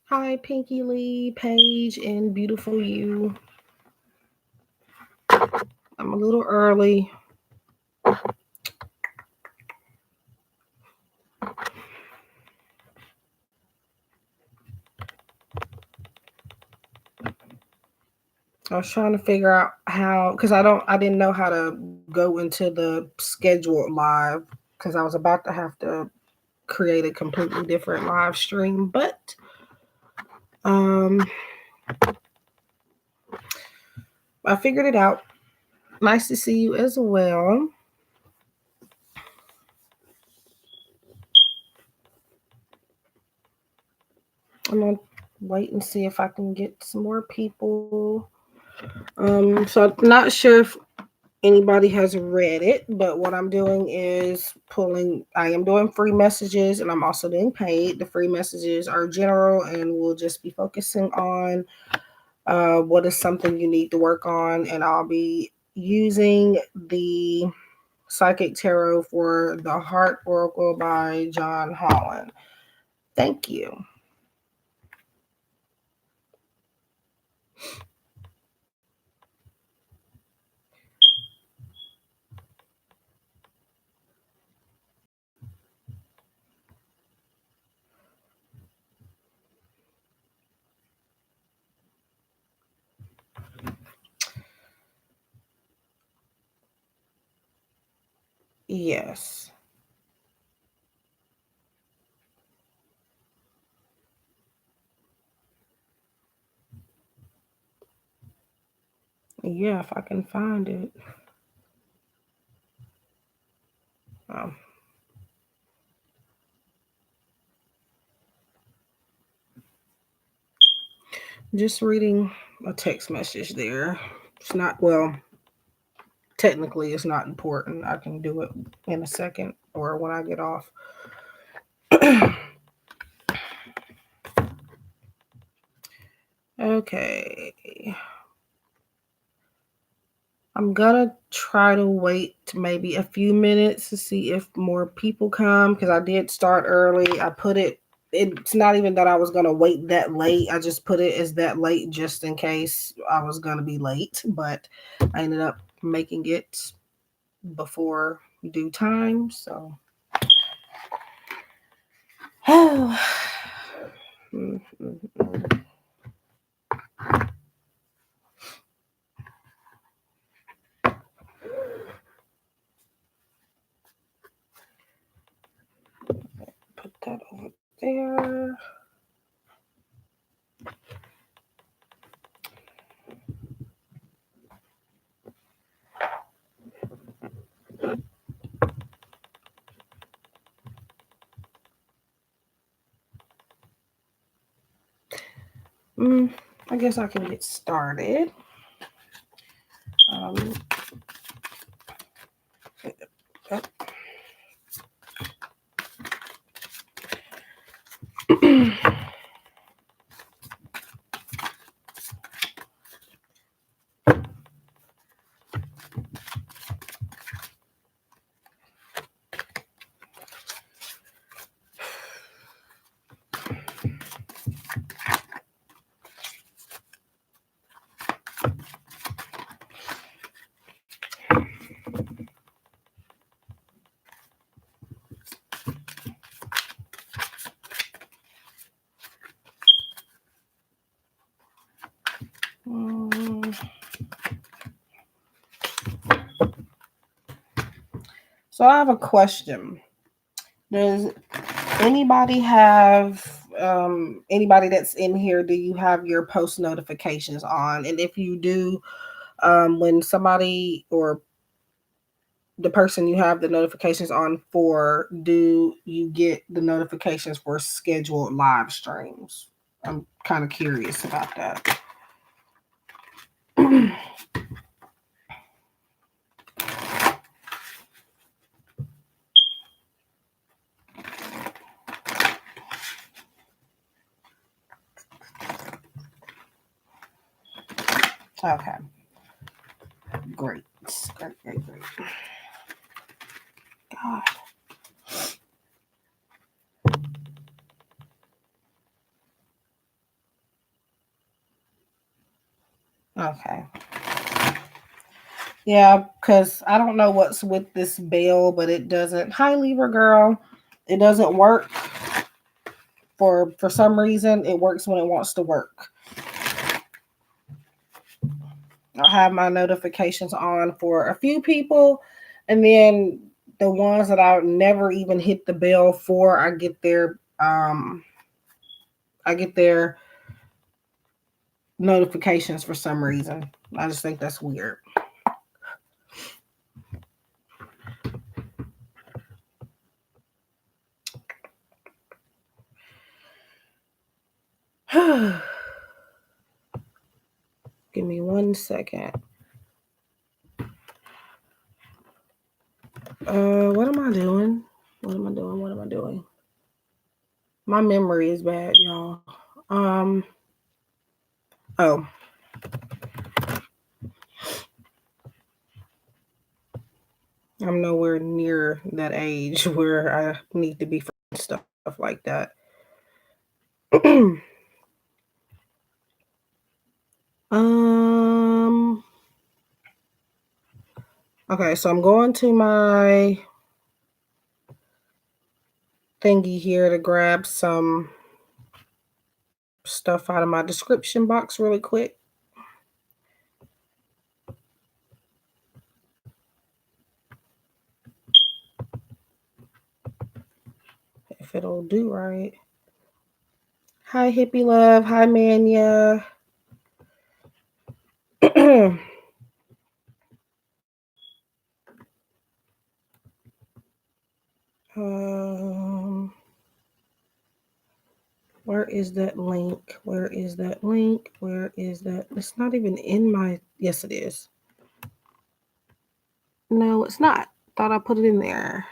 Hi, Pinky Lee, Paige, and beautiful you. I'm a little early. I was trying to figure out how, because I didn't know how to go into the scheduled live, because I was about to have to create a completely different live stream, but um, I figured it out. Nice to see you as well. I'm gonna wait and see if I can get some more people. So I'm not sure if anybody has read it, but what I'm doing is I am doing free messages and I'm also doing paid. The free messages are general and we'll just be focusing on what is something you need to work on. And I'll be using the Psychic Tarot for the Heart Oracle by John Holland. Thank you. Yes. Yeah, if I can find it. Um, just reading a text message there. It's not, well, technically it's not important. I can do it in a second or when I get off. Okay. I'm gonna try to wait maybe a few minutes to see if more people come because I did start early. It's not even that I was gonna wait that late. I just put it as that late just in case I was gonna be late, but I ended up making it before due time. So put that over there. Mm, I guess I can get started. Um, mm, so I have a question. Does anybody have anybody that's in here? Do you have your post notifications on? And if you do, when somebody or the person you have the notifications on for, do you get the notifications for scheduled live streams? I'm kind of curious about that. Okay, great, great. God. Okay. Yeah, because I don't know what's with this bell, but it doesn't. Hi, Libra girl. It doesn't work for some reason. It works when it wants to work. I have my notifications on for a few people, and then the ones that I never even hit the bell for, I get their notifications for some reason. I just think that's weird. Give me 1 second. What am I doing? What am I doing? My memory is bad, y'all. Oh. I'm nowhere near that age where I need to be for stuff like that. Okay, so I'm going to my thingy here to grab some stuff out of my description box really quick. If it'll do right. Hi, Hippie Love. Hi, Mania. Where is that link? Where is that link? Where is that? It's not even in my. Yes, it is. No, it's not. Thought I put it in there.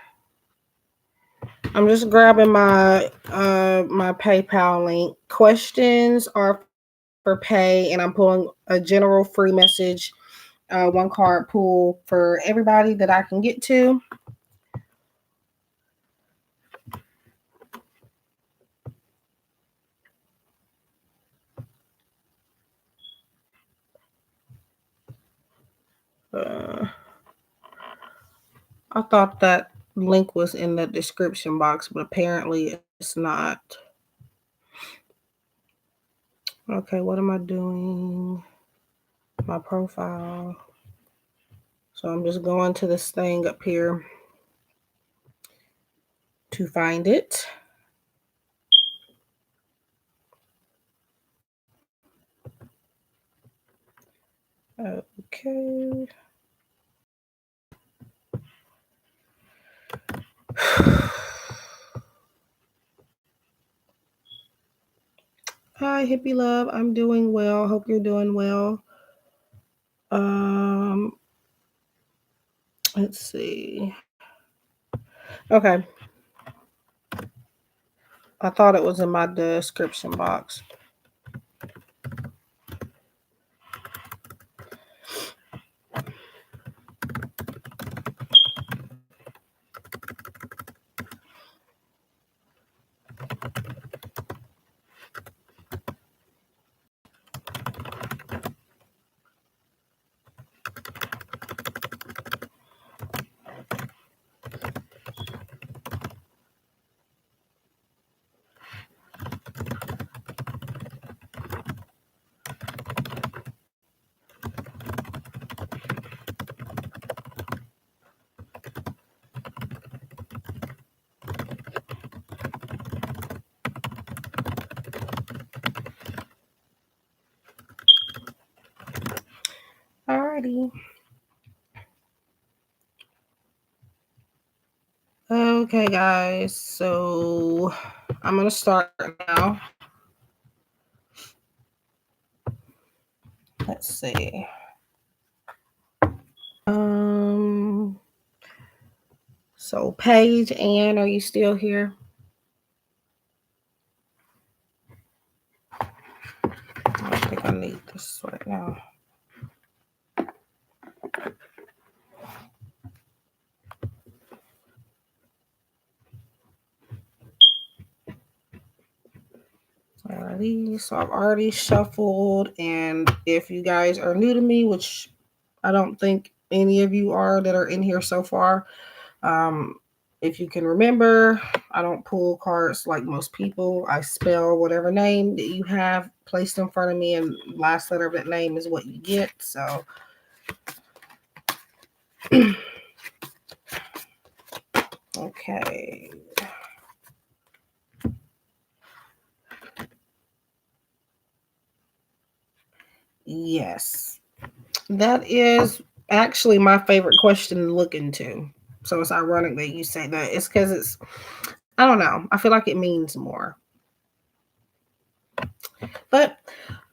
I'm just grabbing my my PayPal link. Questions are for pay, and I'm pulling a general free message, 1 card pool for everybody that I can get to. I thought that link was in the description box, but apparently it's not. Okay, what am I doing? My profile. So I'm just going to this thing up here to find it. Okay. Hi, Hippie Love. I'm doing well. Hope you're doing well. Let's see. Okay. I thought it was in my description box. Alrighty. Okay, guys. So I'm gonna start now. Let's see. So Paige, Ann, are you still here? I think I need this right now. All Alrighty, so I've already shuffled, and if you guys are new to me, which I don't think any of you are that are in here so far, if you can remember, I don't pull cards like most people. I spell whatever name that you have placed in front of me, and last letter of that name is what you get. So okay. Yes. That is actually my favorite question to look into. So it's ironic that you say that. It's because I don't know. I feel like it means more. But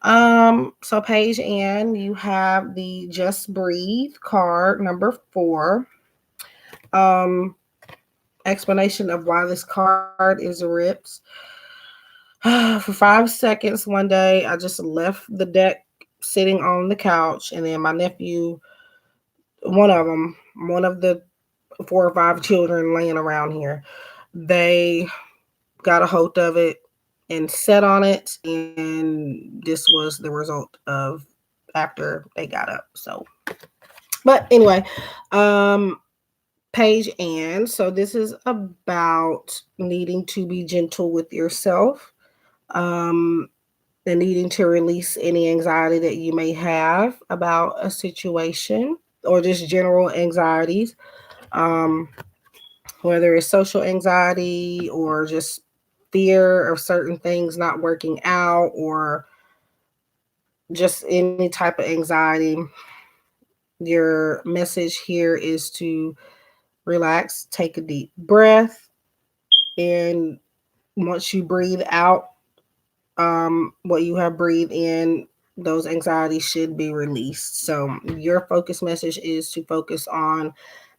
so Paige Ann, you have the Just Breathe card number 4. Um, explanation of why this card is ripped. For 5 seconds one day, I just left the deck sitting on the couch, and then my nephew, one of the 4 or 5 children laying around here, they got a hold of it and sat on it, and this was the result of after they got up. So, but anyway, Paige Ann, so this is about needing to be gentle with yourself, and needing to release any anxiety that you may have about a situation or just general anxieties, um, whether it's social anxiety or just fear of certain things not working out or just any type of anxiety. Your message here is to relax, take a deep breath, and once you breathe out what you have breathed in, those anxieties should be released. So your focus message is to focus on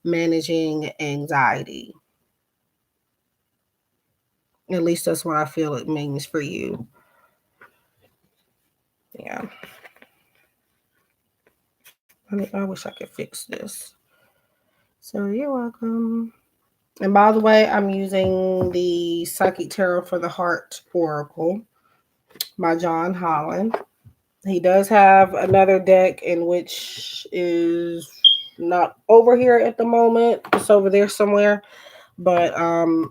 managing anxiety. At least that's what I feel it means for you. Yeah. I wish I could fix this. So you're welcome. And by the way, I'm using the Psychic Tarot for the Heart Oracle by John Holland. He does have another deck in which is not over here at the moment. It's over there somewhere. But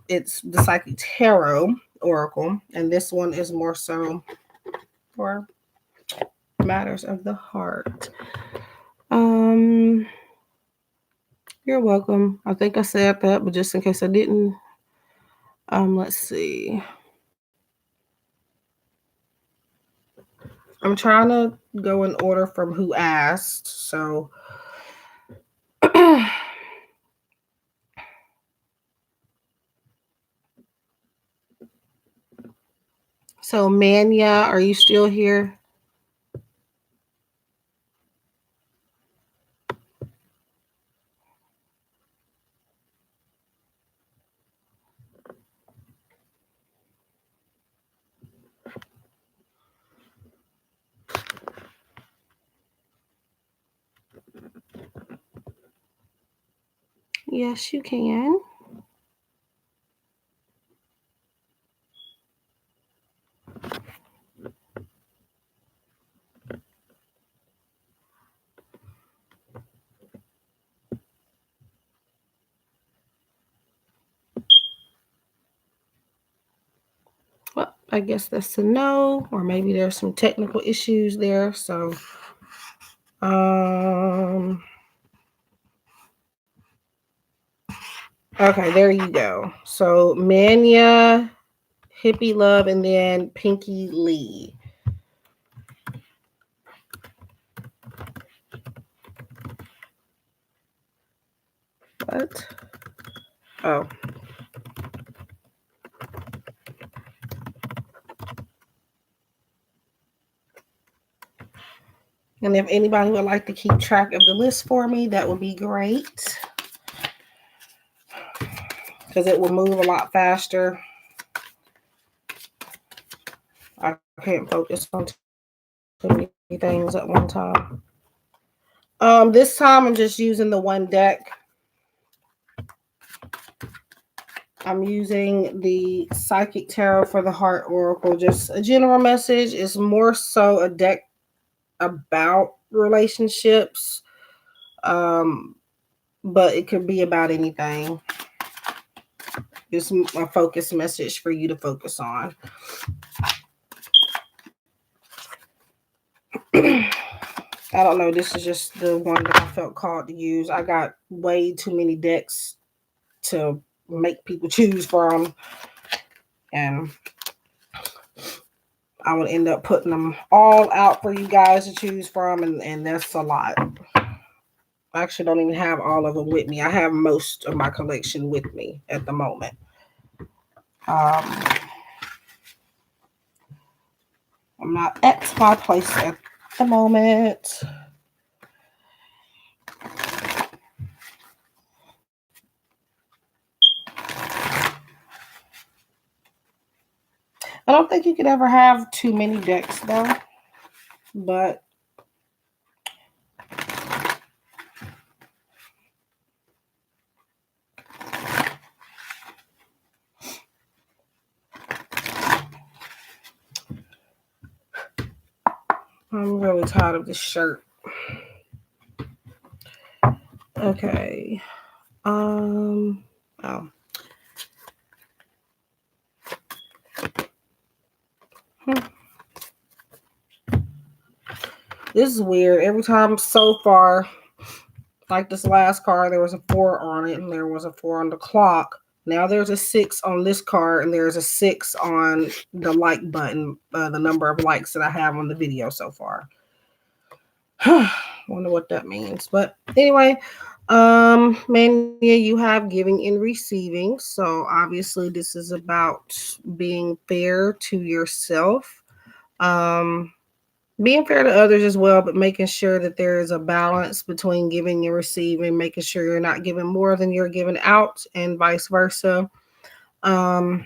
it's the Psychic Tarot Oracle. And this one is more so for matters of the heart. You're welcome. I think I said that, but just in case I didn't, let's see. I'm trying to go in order from who asked. So so Mania, are you still here? Yes, you can. Well, I guess that's a no, or maybe there's some technical issues there. So, okay, there you go. So Mania, Hippie Love, and then Pinky Lee. What? Oh. And if anybody would like to keep track of the list for me, that would be great. Because it will move a lot faster. I can't focus on too many things at one time. This time I'm just using the one deck. I'm using the Psychic Tarot for the Heart Oracle. Just a general message. It's more so a deck about relationships, but it could be about anything. It's a focus message for you to focus on. I don't know. This is just the one that I felt called to use. I got way too many decks to make people choose from, and I would end up putting them all out for you guys to choose from, and that's a lot. I actually don't even have all of them with me. I have most of my collection with me at the moment. Um, I'm not at my place at the moment. I don't think you could ever have too many decks though, but I'm really tired of this shirt. Okay. Oh. This is weird. Every time so far, like this last card, there was a 4 on it, and there was a 4 on the clock. Now there's a 6 on this card, and there's a 6 on the like button, the number of likes that I have on the video so far. Wonder what that means. But anyway, Mania, you have giving and receiving. So obviously this is about being fair to yourself. Being fair to others as well, but making sure that there is a balance between giving and receiving, making sure you're not giving more than you're giving out, and vice versa. And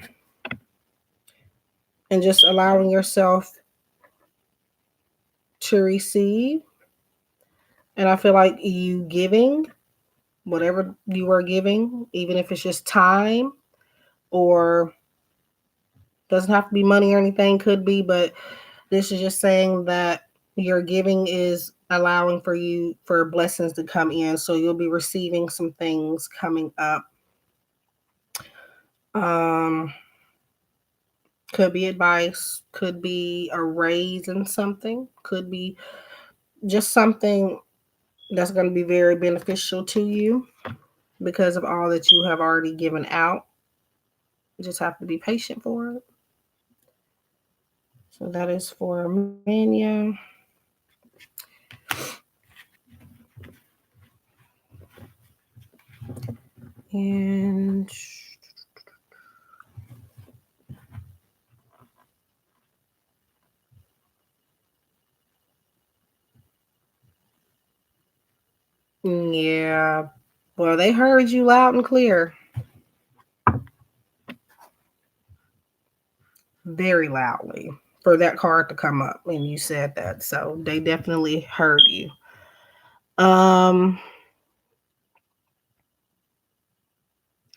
just allowing yourself to receive. And I feel like you giving whatever you are giving, even if it's just time, or doesn't have to be money or anything, could be, but this is just saying that your giving is allowing for blessings to come in. So you'll be receiving some things coming up. Could be advice, could be a raise in something, could be just something that's going to be very beneficial to you because of all that you have already given out. You just have to be patient for it. So that is for Mania. And yeah, well, they heard you loud and clear. Very loudly for that card to come up when you said that. So they definitely heard you. I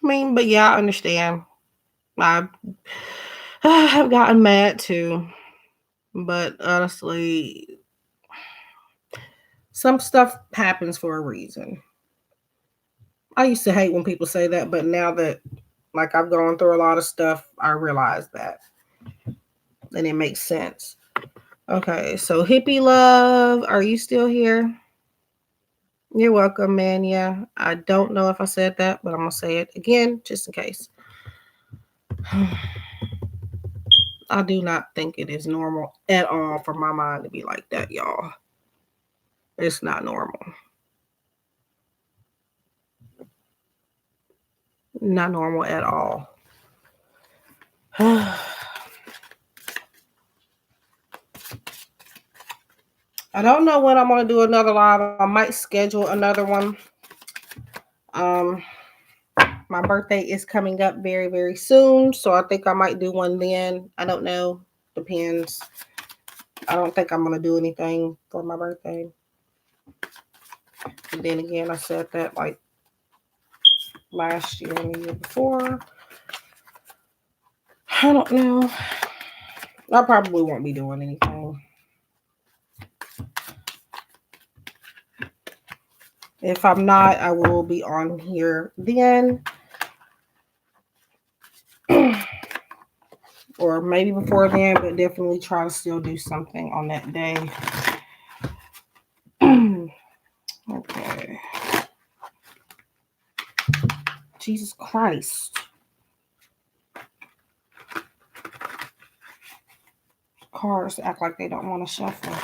mean, but yeah, I understand. I have gotten mad too. But honestly, some stuff happens for a reason. I used to hate when people say that, but now that like I've gone through a lot of stuff, I realize that. And it makes sense. Okay, so Hippie Love, are you still here? You're welcome, man. Yeah, I don't know if I said that, but I'm going to say it again just in case. I do not think it is normal at all for my mind to be like that, y'all. It's not normal. Not normal at all. I don't know when I'm going to do another live. I might schedule another one. My birthday is coming up very, very soon, so I think I might do one then. I don't know. Depends. I don't think I'm going to do anything for my birthday. And then again, I said that like last year and the year before. I don't know. I probably won't be doing anything. If I'm not, I will be on here then. Or maybe before then, but definitely try to still do something on that day. Okay. Jesus Christ. Cards act like they don't want to shuffle.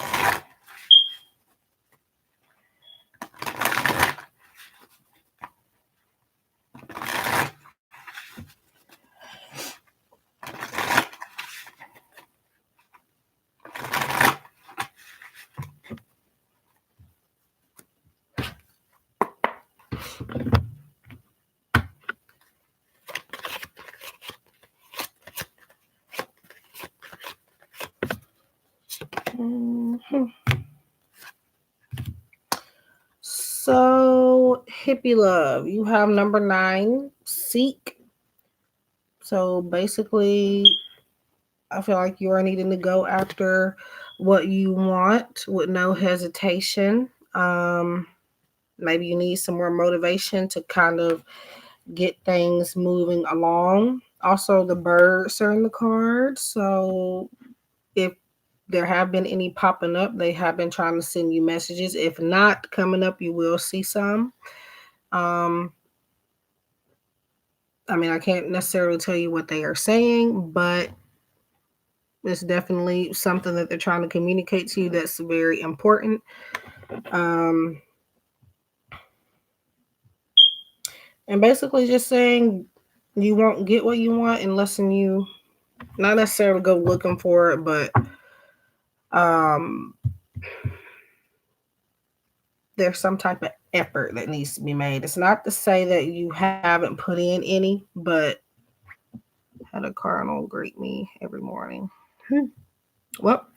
Mm-hmm. So, hippie love, you have number 9, seek. So basically, I feel like you are needing to go after what you want with no hesitation. Maybe you need some more motivation to kind of get things moving along. Also, the birds are in the card. So if there have been any popping up, they have been trying to send you messages. If not coming up, you will see some. Um, I mean, I can't necessarily tell you what they are saying, but it's definitely something that they're trying to communicate to you that's very important. Um, and basically just saying you won't get what you want unless you not necessarily go looking for it, but um, there's some type of effort that needs to be made. It's not to say that you haven't put in any, but had a cardinal greet me every morning. Well,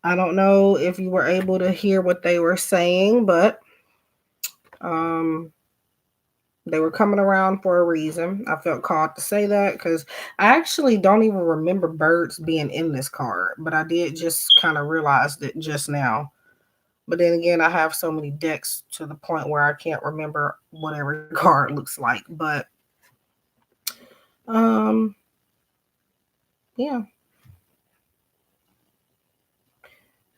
I don't know if you were able to hear what they were saying, but um, they were coming around for a reason. I felt called to say that because I actually don't even remember birds being in this card, but I did just kind of realize it just now. But then again, I have so many decks to the point where I can't remember what every card looks like. But um, yeah.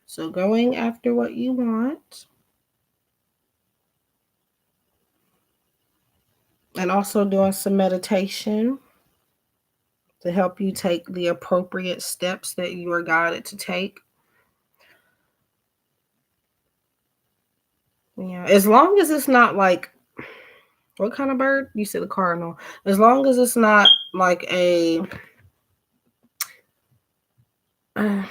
So going after what you want, and also doing some meditation to help you take the appropriate steps that you are guided to take. Yeah, as long as it's not like, what kind of bird? You said a cardinal. As long as it's not like a I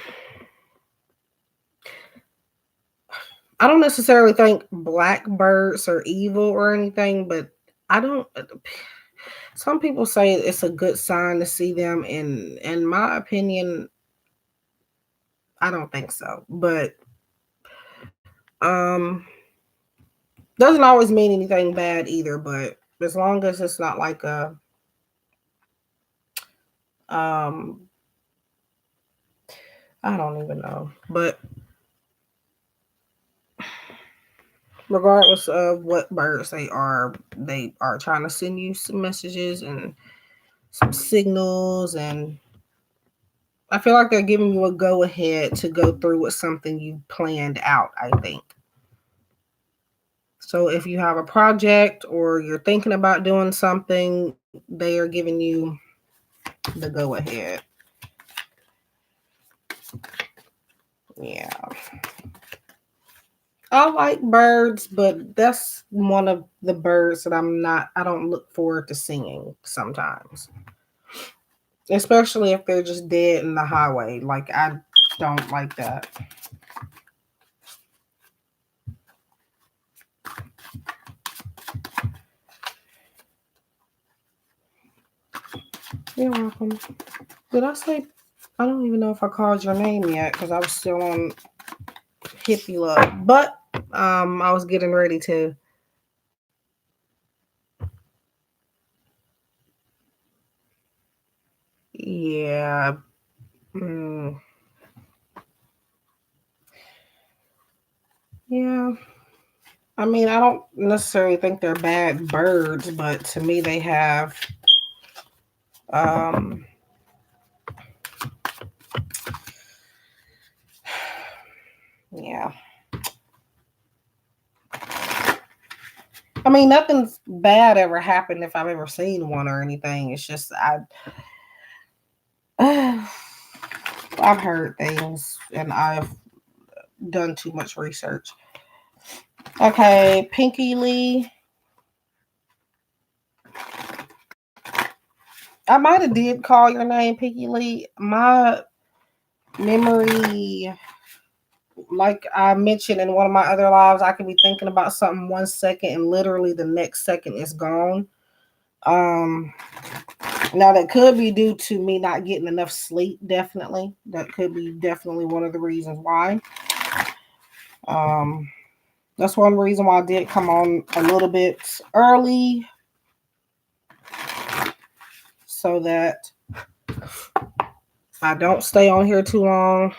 don't necessarily think black birds are evil or anything, but I don't. Some people say it's a good sign to see them. In my opinion, I don't think so. But doesn't always mean anything bad either. But as long as it's not like a um, I don't even know. But regardless of what birds they are trying to send you some messages and some signals, and I feel like they're giving you a go ahead to go through with something you planned out, I think. So if you have a project or you're thinking about doing something, they are giving you the go ahead. Yeah. I like birds, but that's one of the birds that I don't look forward to seeing sometimes. Especially if they're just dead in the highway. Like, I don't like that. You're welcome. Did I say, I don't even know if I called your name yet because I was still on hippie love. But I was getting ready to. Yeah. Mm, yeah. I mean, I don't necessarily think they're bad birds, but to me, they have, um, yeah. I mean, nothing's bad ever happened if I've ever seen one or anything. It's just I've heard things and I've done too much research. Okay, Pinky Lee. I might have did call your name Pinky Lee. My memory, like I mentioned in one of my other lives, I could be thinking about something 1 second and literally the next second is gone. Um, Now that could be due to me not getting enough sleep. Definitely, that could be definitely one of the reasons why. Um, that's one reason why I did come on a little bit early, so that I don't stay on here too long.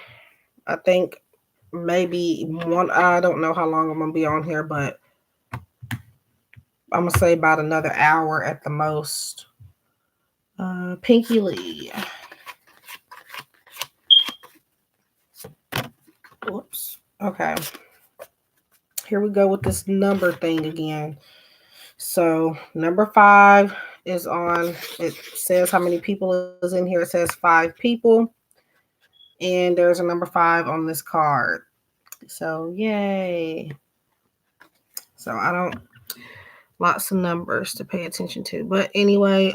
I think maybe one. I don't know how long I'm gonna be on here, but I'm gonna say about another hour at the most. Pinky Lee. Whoops. Okay. Here we go with this number thing again. So number 5 is on. It says how many people is in here. It says 5 people, and there's a number 5 on this card. So yay! So I don't lots of numbers to pay attention to. But anyway,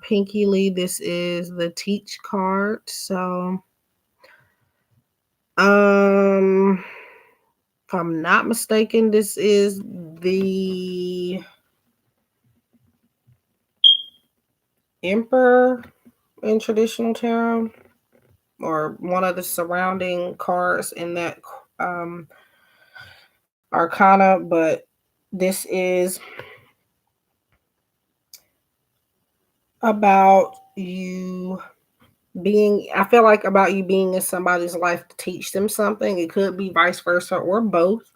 Pinky Lee, this is the teach card. So if I'm not mistaken, this is the Emperor in traditional tarot, or one of the surrounding cards in that um, arcana, but this is about you being, I feel like about you being in somebody's life to teach them something. It could be vice versa or both.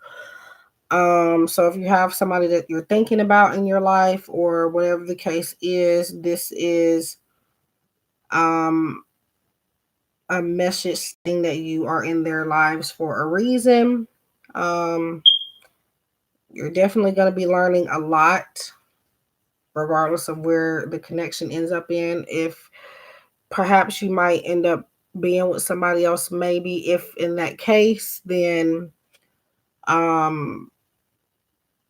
So if you have somebody that you're thinking about in your life or whatever the case is, this is um a message thing that you are in their lives for a reason. Um, you're definitely going to be learning a lot, regardless of where the connection ends up in. If perhaps you might end up being with somebody else, maybe if in that case, then um,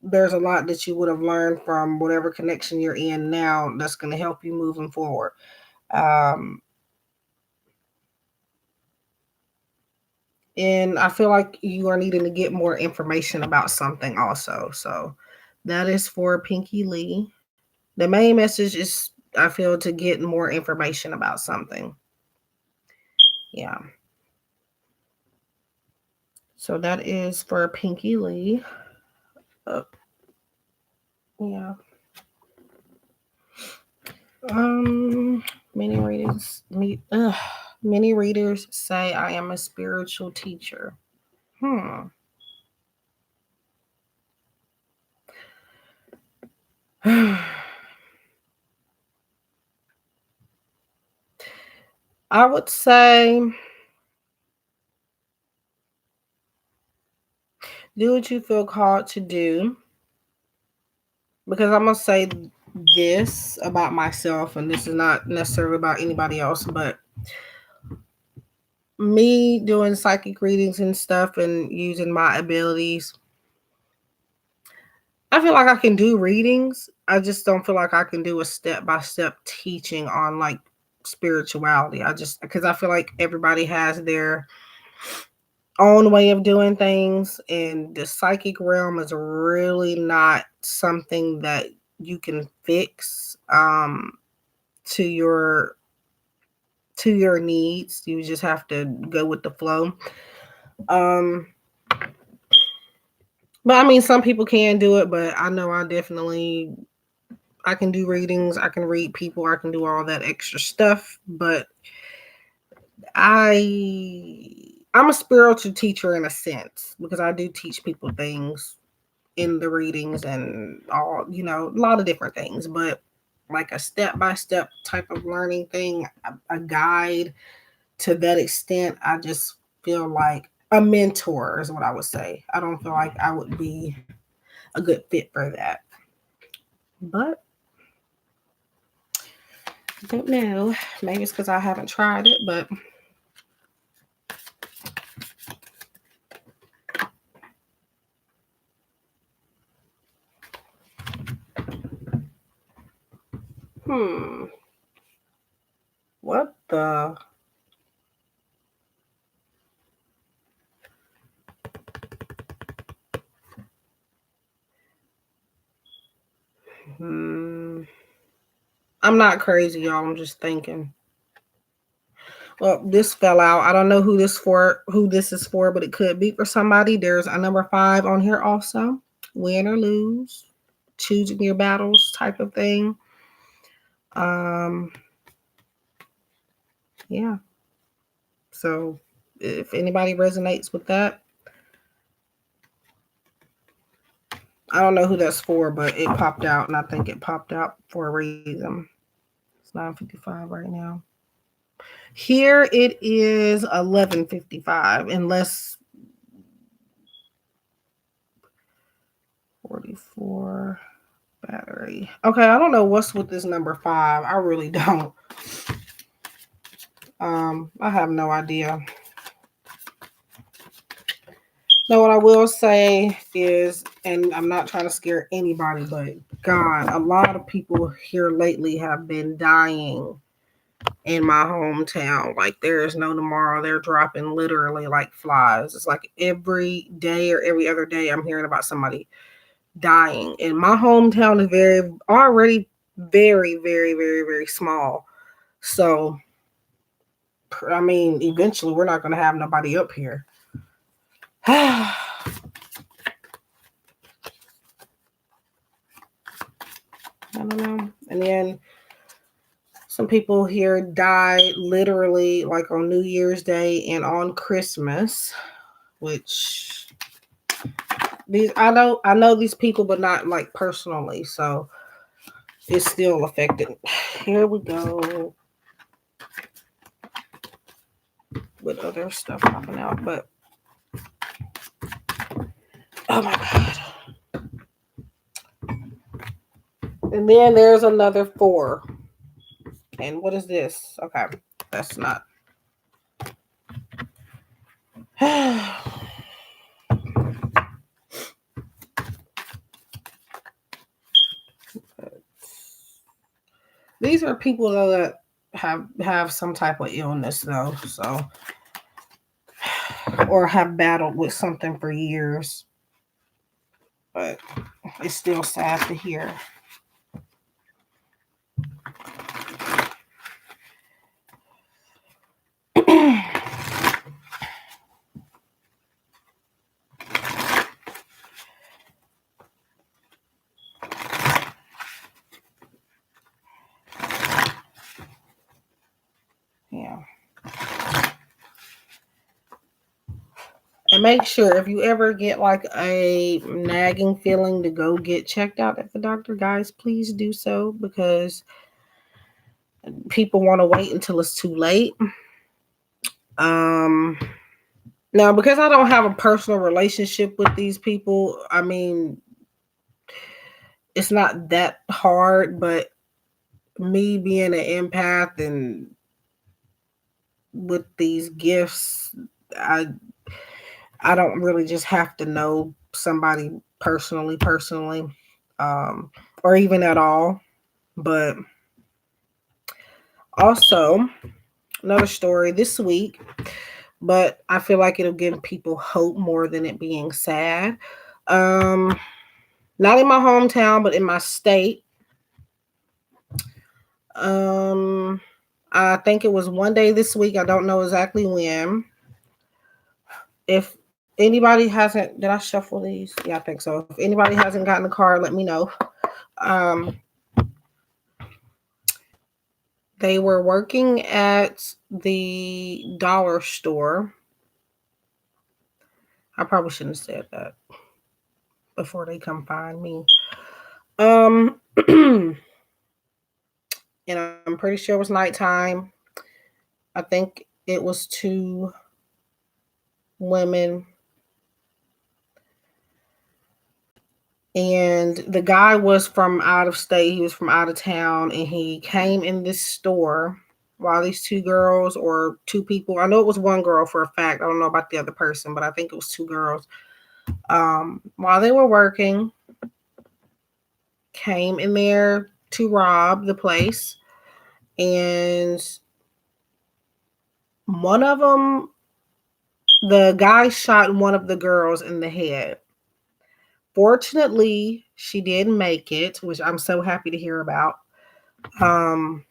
there's a lot that you would have learned from whatever connection you're in now that's going to help you moving forward. Um, and I feel like you are needing to get more information about something also. So that is for Pinky Lee. The main message is, I feel, to get more information about something. Yeah. So that is for Pinky Lee. Uh, yeah. Um, many readers many readers say I am a spiritual teacher. Hmm. I would say do what you feel called to do, because I'm gonna say this about myself, and this is not necessarily about anybody else, but me doing psychic readings and stuff and using my abilities, I feel like I can do readings. I just don't feel like I can do a step by step teaching on like spirituality. I just, because I feel like everybody has their own way of doing things, and the psychic realm is really not something that you can fix to your needs. You just have to go with the flow. Um but I mean, some people can do it, but I know I can do readings, I can read people, I can do all that extra stuff, but I'm a spiritual teacher in a sense because I do teach people things in the readings and all, a lot of different things, but like a step-by-step type of learning thing, a guide to that extent, I just feel like a mentor is what I would say. I don't feel like I would be a good fit for that. But I don't know. Maybe it's because I haven't tried it, but what the? Hmm. I'm not crazy, y'all. I'm just thinking. Well, this fell out. I don't know who this is for, but it could be for somebody. There's a number 5 on here also. Win or lose, choosing your battles type of thing. Um, yeah. So if anybody resonates with that, I don't know who that's for, but it popped out, and I think it popped out for a reason. It's 9:55 right now. Here it is 11:55, unless 44 battery. Okay, I don't know what's with this number 5. I really don't. I have no idea. Now, what I will say is, and I'm not trying to scare anybody, but God, a lot of people here lately have been dying in my hometown. Like there is no tomorrow. They're dropping literally like flies. It's like every day or every other day I'm hearing about somebody dying. And my hometown is already very, very, very, very small. So, I mean, eventually we're not going to have nobody up here. I don't know. And then some people here died literally like on New Year's Day and on Christmas, which I know these people, but not like personally, so it's still affected. Here we go with other stuff popping out, but oh my God. And then there's another 4. And what is this? Okay, that's not. These are people that have some type of illness though, so or have battled with something for years. But it's still sad to hear. Yeah. And make sure if you ever get like a nagging feeling to go get checked out at the doctor, guys, please do so because people want to wait until it's too late. Now because I don't have a personal relationship with these people, I mean, it's not that hard, but me being an empath and with these gifts, I don't really just have to know somebody personally, or even at all. But also, another story this week, but I feel like it'll give people hope more than it being sad. Not in my hometown, but in my state. I think it was one day this week. I don't know exactly when. If anybody hasn't, did I shuffle these? Yeah, I think so. If anybody hasn't gotten a card, let me know. They were working at the dollar store. I probably shouldn't have said that before they come find me. And I'm pretty sure it was nighttime. I think it was two women, and the guy was from out of state. He was from out of town, and he came in this store while these two girls or two people, I know it was one girl for a fact, I don't know about the other person, but I think it was two girls, while they were working, came in there to rob the place. And one of them, the guy shot one of the girls in the head. Fortunately, she did make it, which I'm so happy to hear about. Um,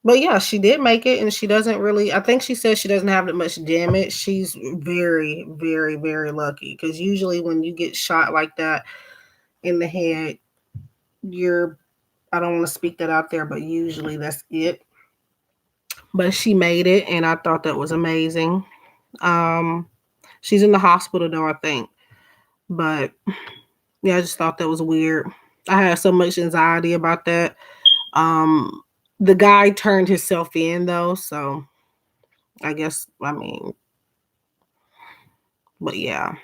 but yeah, she did make it, and she doesn't really. I think she says she doesn't have that much damage. She's very, very, very lucky, because usually when you get shot like that in the head, you're. I don't want to speak that out there, but usually that's it. But she made it, and I thought that was amazing. Um, she's in the hospital though, I think. But yeah, I just thought that was weird. I had so much anxiety about that. Um, the guy turned himself in though, so I mean, but yeah.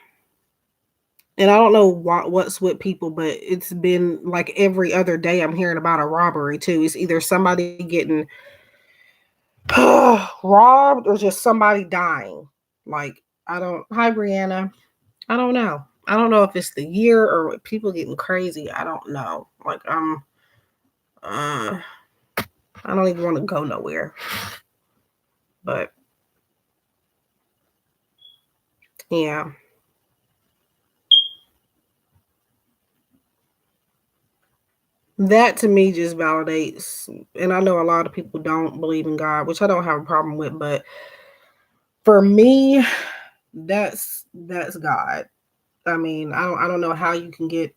And I don't know what's with people, but it's been like every other day I'm hearing about a robbery too. It's either somebody getting robbed or just somebody dying. Like, I don't. Hi, Brianna. I don't know. I don't know if it's the year or people getting crazy. I don't know. Like, uh, I don't even want to go nowhere. But yeah, that to me just validates. And I know a lot of people don't believe in God, which I don't have a problem with. But for me, that's God. I mean, I don't know how you can get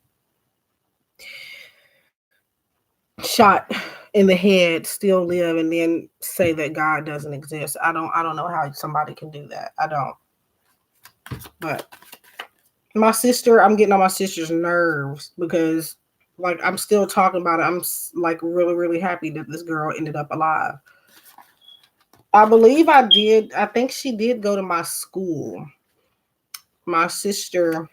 shot in the head, still live, and then say that God doesn't exist. I don't know how somebody can do that. I don't. But my sister, I'm getting on my sister's nerves because like I'm still talking about it. I'm like really really happy that this girl ended up alive. I believe I did. I think she did go to my school. My sister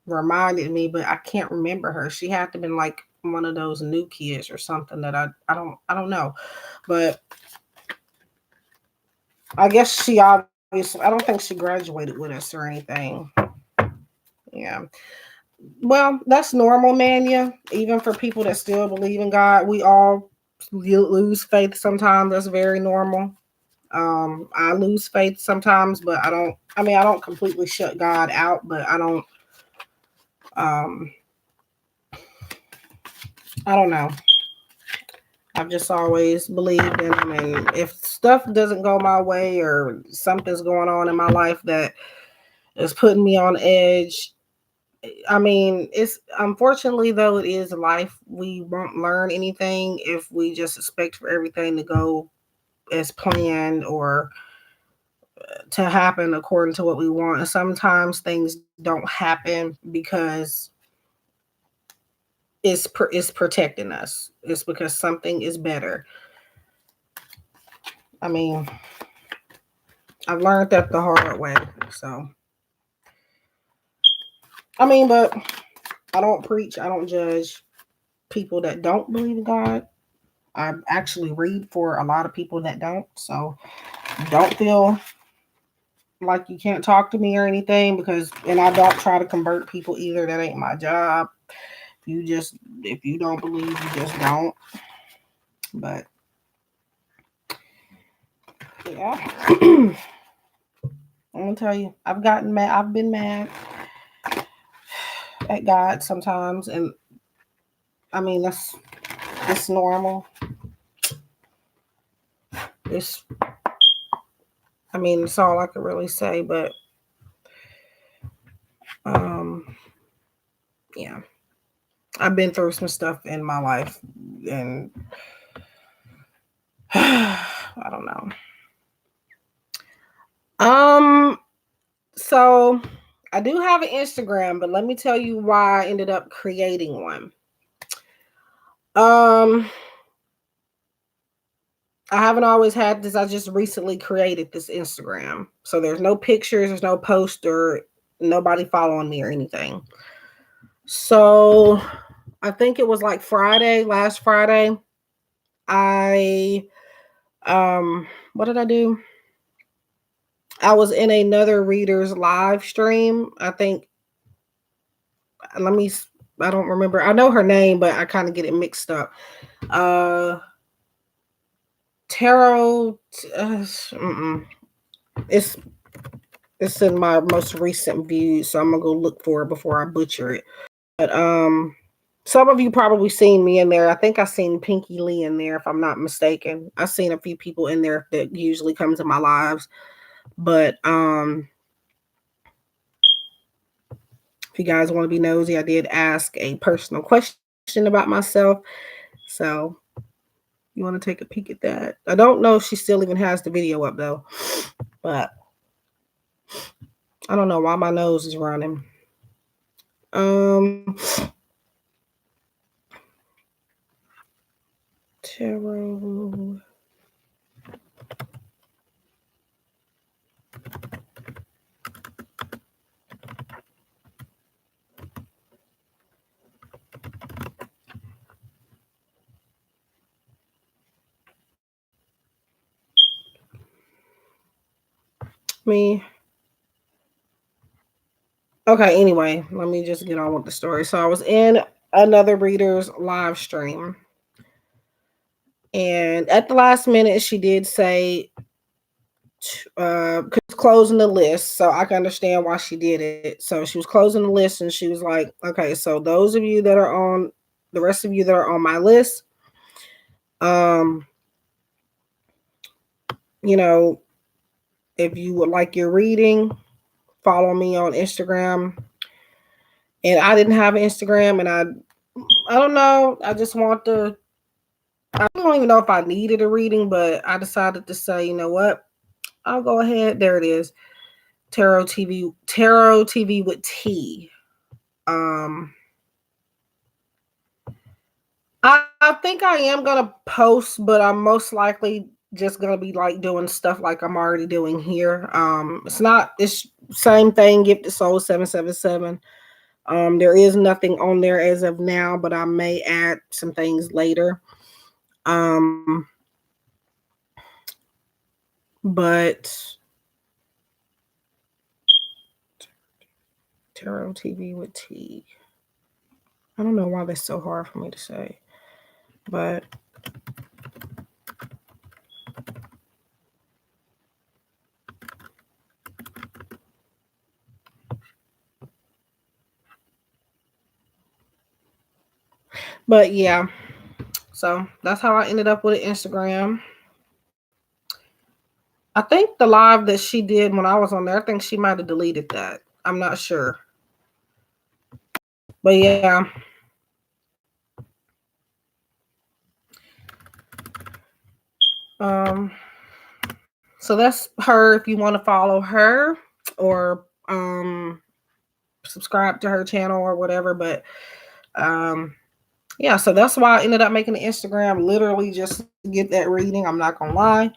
reminded me, but I can't remember her. She had to been like one of those new kids or something that I don't know. But I guess she obviously, I don't think she graduated with us or anything. Yeah. Well, that's normal, Mania. Even for people that still believe in God, we all lose faith sometimes. That's very normal. I lose faith sometimes, but I don't. I mean, I don't completely shut God out, but I don't. Um, I don't know. I've just always believed in him, and if stuff doesn't go my way or something's going on in my life that is putting me on edge, I mean, it's unfortunately though it is life. We won't learn anything if we just expect for everything to go as planned or to happen according to what we want. And sometimes things don't happen because it's protecting us. It's because something is better. I mean, I've learned that the hard way. So, I mean, but I don't preach, I don't judge people that don't believe in God. I actually read for a lot of people that don't. So, don't feel like you can't talk to me or anything because, and I don't try to convert people either. That ain't my job. If you don't believe, you just don't. But yeah, I'm gonna tell you, I've gotten mad. I've been mad at God sometimes, and I mean that's normal. It's I mean it's all I can really say. But um, yeah, I've been through some stuff in my life, and I don't know. Um, so I do have an Instagram, but let me tell you why I ended up creating one. Um, I haven't always had this. I just recently created this Instagram. So there's no pictures, there's no poster, nobody following me or anything. So I think it was like last Friday. I what did I do? I was in another reader's live stream. I think let me I don't remember. I know her name, but I kind of get it mixed up. Uh Tarot it's it's in my most recent views, so I'm gonna go look for it before I butcher it. But some of you probably seen me in there. I think I seen Pinky Lee in there, if I'm not mistaken. I've seen a few people in there that usually come to my lives. But if you guys want to be nosy, I did ask a personal question about myself. So you want to take a peek at that. I don't know if she still even has the video up though. But I don't know why my nose is running. Tarot. Me. Okay, anyway, let me just get on with the story. So I was in another reader's live stream. And at the last minute, she did say, closing the list. So I can understand why she did it. So she was closing the list and she was like, okay, so those of you that are on, the rest of you that are on my list, you know, if you would like your reading, follow me on Instagram. And I didn't have an Instagram, and I don't know. I just want to. I don't even know if I needed a reading, but I decided to say, you know what? I'll go ahead. There it is. Tarot TV with T. I think I am gonna post, but I'm most likely just gonna be like doing stuff like I'm already doing here. It's same thing. GiftedSoul 777. There is nothing on there as of now, but I may add some things later. But Tarot TV with T. I don't know why that's so hard for me to say, but yeah. So that's how I ended up with an Instagram. I think the live that she did when I was on there, I think she might have deleted that. I'm not sure. But yeah. So that's her if you want to follow her or subscribe to her channel or whatever. But yeah, so that's why I ended up making the Instagram, literally just to get that reading. I'm not gonna lie.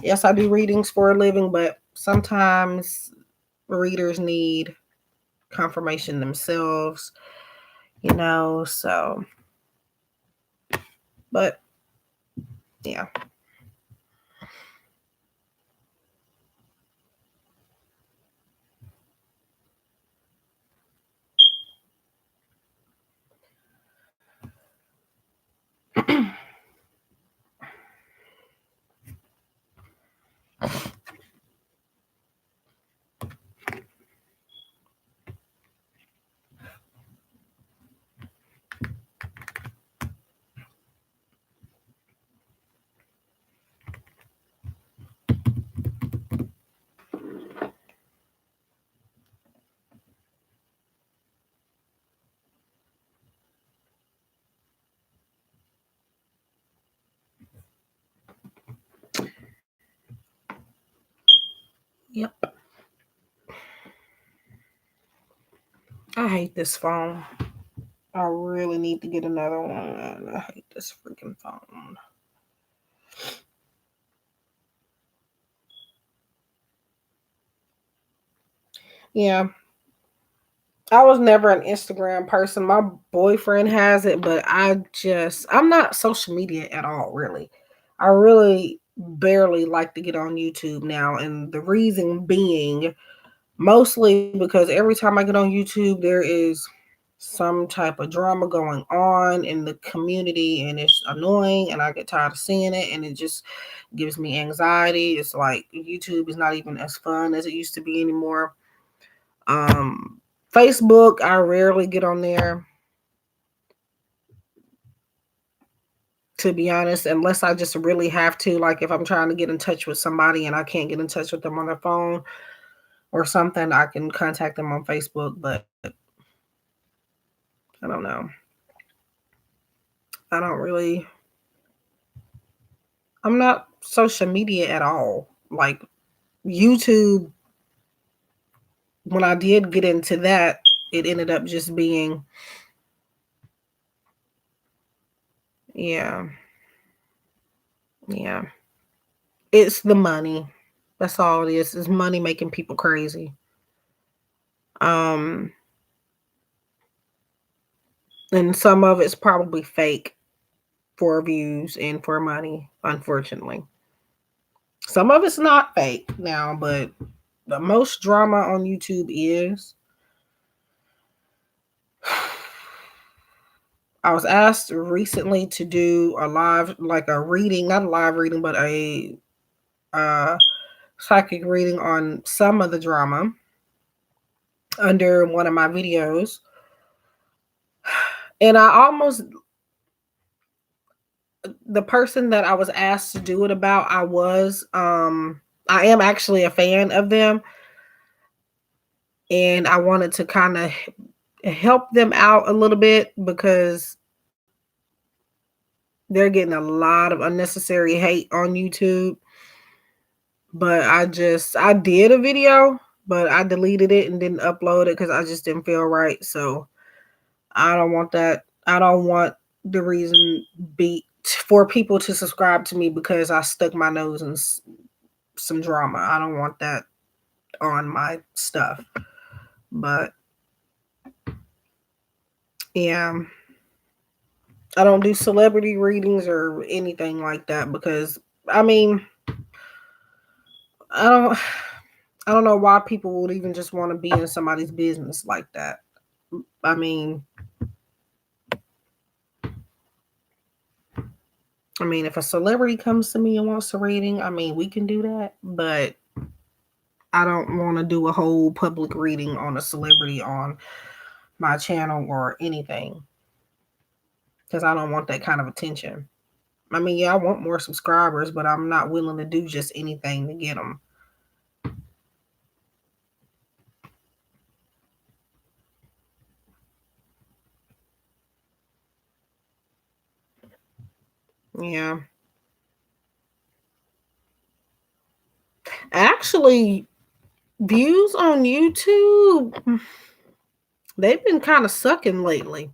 Yes, I do readings for a living, but sometimes readers need confirmation themselves, so but yeah. Yep. I hate this phone. I really need to get another one. I hate this freaking phone. Yeah. I was never an Instagram person. My boyfriend has it, but I'm not social media at all, really. I really barely like to get on YouTube now. And the reason being mostly because every time I get on YouTube, there is some type of drama going on in the community and it's annoying and I get tired of seeing it and it just gives me anxiety. It's like YouTube is not even as fun as it used to be anymore. Um Facebook, I rarely get on there, to be honest, unless I just really have to. Like if I'm trying to get in touch with somebody and I can't get in touch with them on their phone or something, I can contact them on Facebook. But I don't know. I don't really, I'm not social media at all. Like YouTube, when I did get into that, it ended up just being, yeah, yeah. It's the money. That's all it is. It's money making people crazy. Um, and some of it's probably fake for views and for money, unfortunately. Some of it's not fake now, but the most drama on YouTube is. I was asked recently to do a live, like a reading, not a live reading, but a uh, psychic reading on some of the drama under one of my videos. And the person that I was asked to do it about, I am actually a fan of them. And I wanted to kind of help them out a little bit because they're getting a lot of unnecessary hate on YouTube. But I did a video, but I deleted it and didn't upload it because I just didn't feel right. So I don't want that. I don't want the reason be for people to subscribe to me because I stuck my nose in some drama. I don't want that on my stuff. But yeah, I don't do celebrity readings or anything like that because I mean, I don't I don't know why people would even just want to be in somebody's business like that. I mean, if a celebrity comes to me and wants a reading, we can do that, but I don't want to do a whole public reading on a celebrity on my channel or anything because I don't want that kind of attention. Yeah, I want more subscribers, but I'm not willing to do just anything to get them. Yeah. Actually, views on YouTube, they've been kind of sucking lately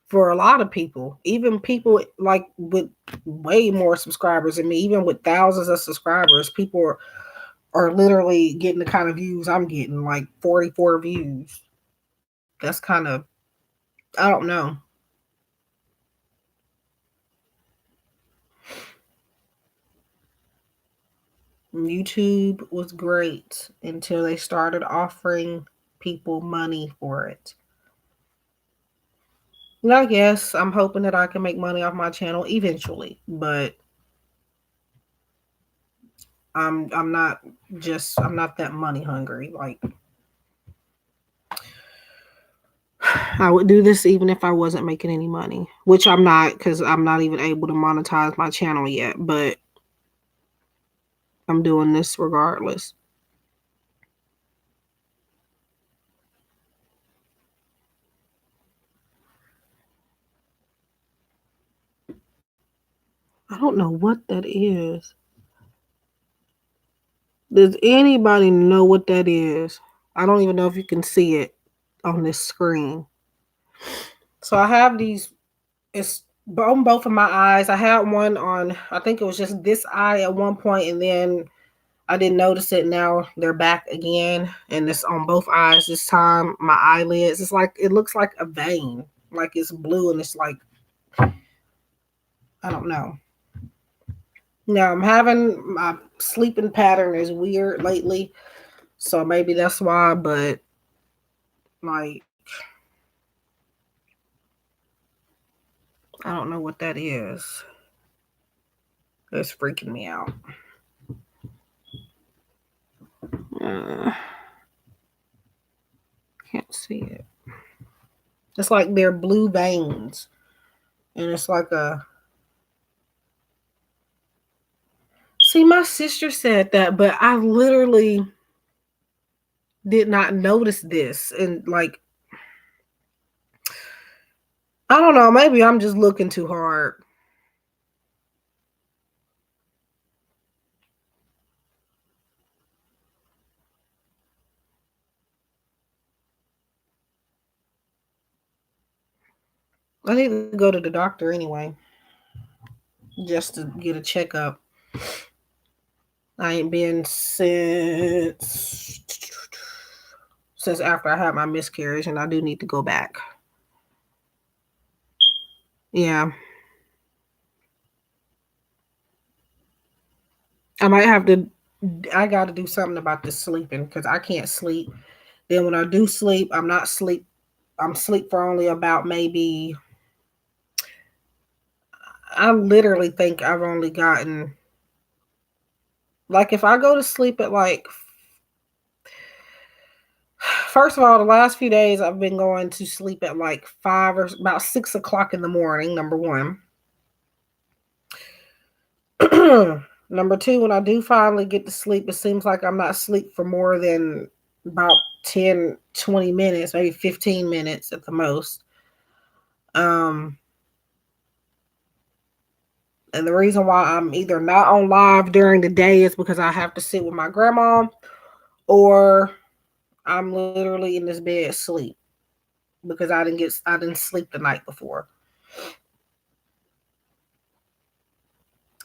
for a lot of people. Even people like with way more subscribers than me, even with thousands of subscribers, people are literally getting the kind of views I'm getting, like 44 views. That's kind of, I don't know. YouTube was great until they started offering people money for it. And I guess I'm hoping that I can make money off my channel eventually, but I'm not I'm not that money hungry. Like I would do this even if I wasn't making any money, which I'm not because I'm not even able to monetize my channel yet, but I'm doing this regardless. I don't know what that is. Does anybody know what that is? I don't even know if you can see it on this screen. So I have these, it's on both of my eyes. I had one on, I think it was just this eye at one point, and then I didn't notice it. Now they're back again, and it's on both eyes this time. My eyelids, it's like, it looks like a vein, like it's blue, and it's like, I don't know. Now I'm having my sleeping pattern is weird lately, so maybe that's why. But like, I don't know what that is. It's freaking me out. Uh, can't see it. It's like they're blue veins, and it's like a. See, my sister said that, but I literally did not notice this, and like, I don't know. Maybe I'm just looking too hard. I need to go to the doctor anyway, just to get a checkup. I ain't been since after I had my miscarriage, and I do need to go back. Yeah, I might have to. I got to do something about this sleeping because I can't sleep. Then when I do sleep, I'm not sleep. I'm sleep for only about maybe. I literally think I've only gotten, like, if I go to sleep at like, first of all, the last few days I've been going to sleep at like 5 or about 6 o'clock in the morning. Number one. Number two, when I do finally get to sleep, it seems like I'm not asleep for more than about 10, 20 minutes, maybe 15 minutes at the most. Um, and the reason why I'm either not on live during the day is because I have to sit with my grandma, or I'm literally in this bed asleep because I didn't sleep the night before.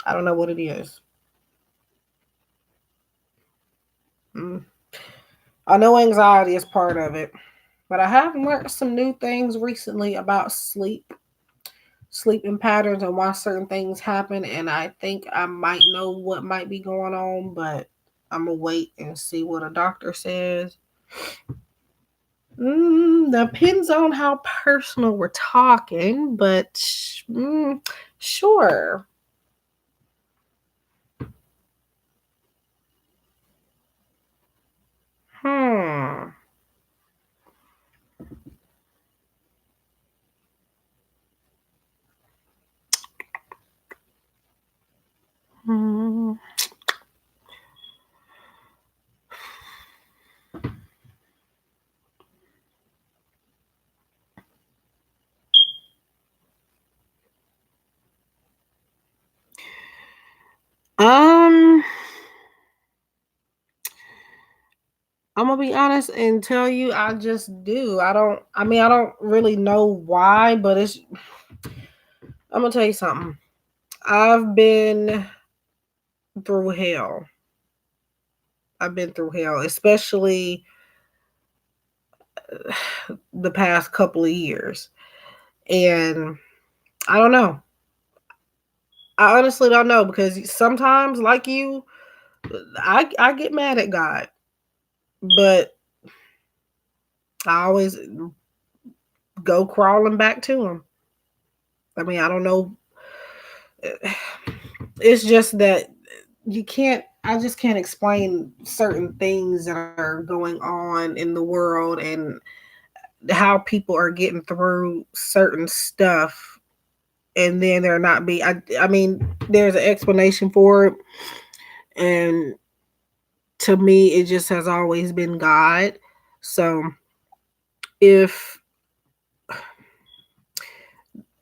I don't know what it is. Mm. I know anxiety is part of it, but I have learned some new things recently about sleeping patterns and why certain things happen, and I think I might know what might be going on, but I'm gonna wait and see what a doctor says. Depends on how personal we're talking, but sure. Hmm. Hmm. Um, I'm gonna be honest and tell you, I just do. I don't. I mean, I don't really know why, but it's. I'm gonna tell you something. I've been through hell. I've been through hell, especially the past couple of years. And I don't know. I honestly don't know because sometimes, like you, I get mad at God, but I always go crawling back to Him. I mean, I don't know. It's just that you can't. I just can't explain certain things that are going on in the world and how people are getting through certain stuff, and then they're not be. I mean, there's an explanation for it, and to me, it just has always been God. So if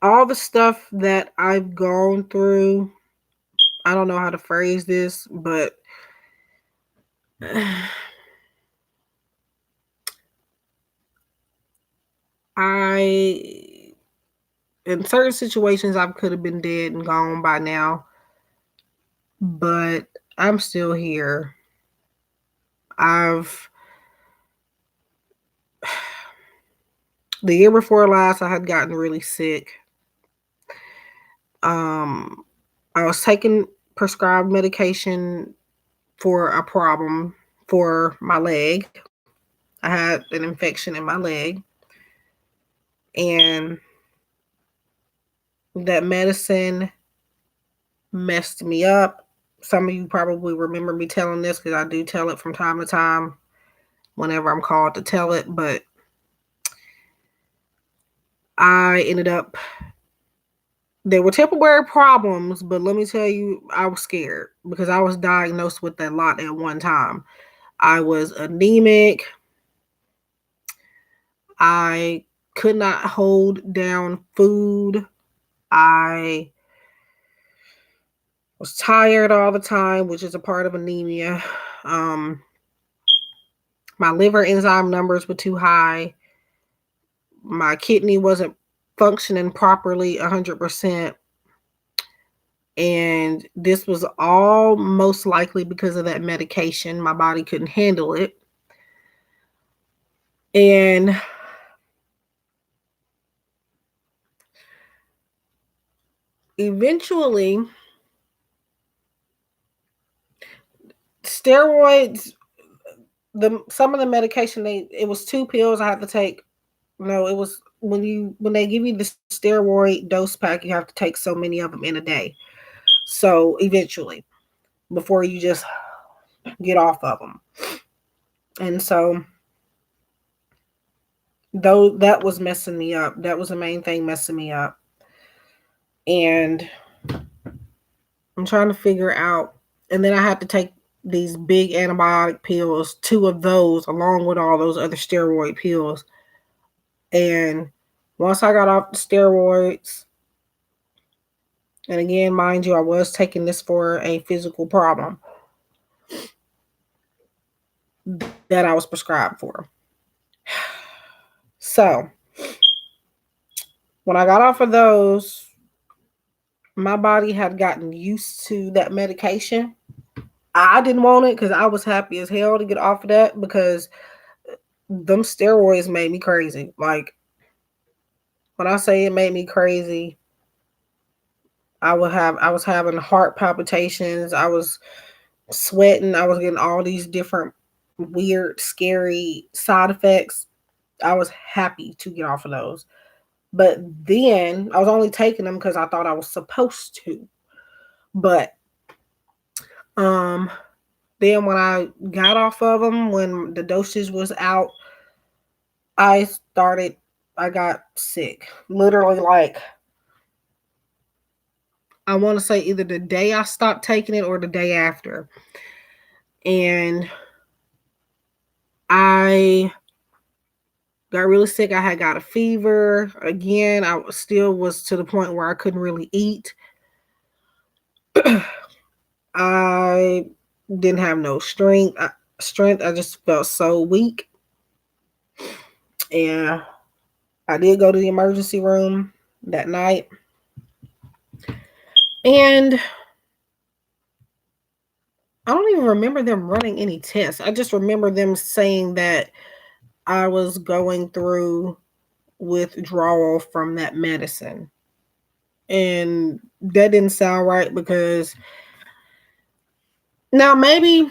all the stuff that I've gone through, I don't know how to phrase this, but I, in certain situations, I could have been dead and gone by now, but I'm still here. I've, the year before last, I had gotten really sick. Um, I was taking prescribed medication for a problem for my leg. I had an infection in my leg, and that medicine messed me up. Some of you probably remember me telling this because I do tell it from time to time whenever I'm called to tell it, but I ended up, there were temporary problems, but let me tell you, I was scared because I was diagnosed with a lot at one time. I was anemic. I could not hold down food. I was tired all the time, which is a part of anemia. Um, my liver enzyme numbers were too high. My kidney wasn't functioning properly 100%. And this was all most likely because of that medication. My body couldn't handle it. And eventually, steroids, some of the medication, it was 2 pills I had to take. No, it was when they give you the steroid dose pack, you have to take so many of them in a day. So eventually, before you just get off of them. And so though that was messing me up. That was the main thing messing me up. And I'm trying to figure out, and then I had to take these big antibiotic pills, 2 of those, along with all those other steroid pills. And once I got off the steroids, and again, mind you, I was taking this for a physical problem that I was prescribed for. So when I got off of those, my body had gotten used to that medication. I didn't want it because I was happy as hell to get off of that because them steroids made me crazy. Like, when I say it made me crazy, I was having heart palpitations, I was sweating, I was getting all these different weird, scary side effects. I was happy to get off of those. But then I was only taking them because I thought I was supposed to. But um then when I got off of them, when the dosage was out, I started, I got sick. Literally, like, I want to say either the day I stopped taking it or the day after. And I got really sick. I had got a fever. Again, I still was to the point where I couldn't really eat. I didn't have no strength. I just felt so weak. And I did go to the emergency room that night. And I don't even remember them running any tests. I just remember them saying that I was going through withdrawal from that medicine. And that didn't sound right because now maybe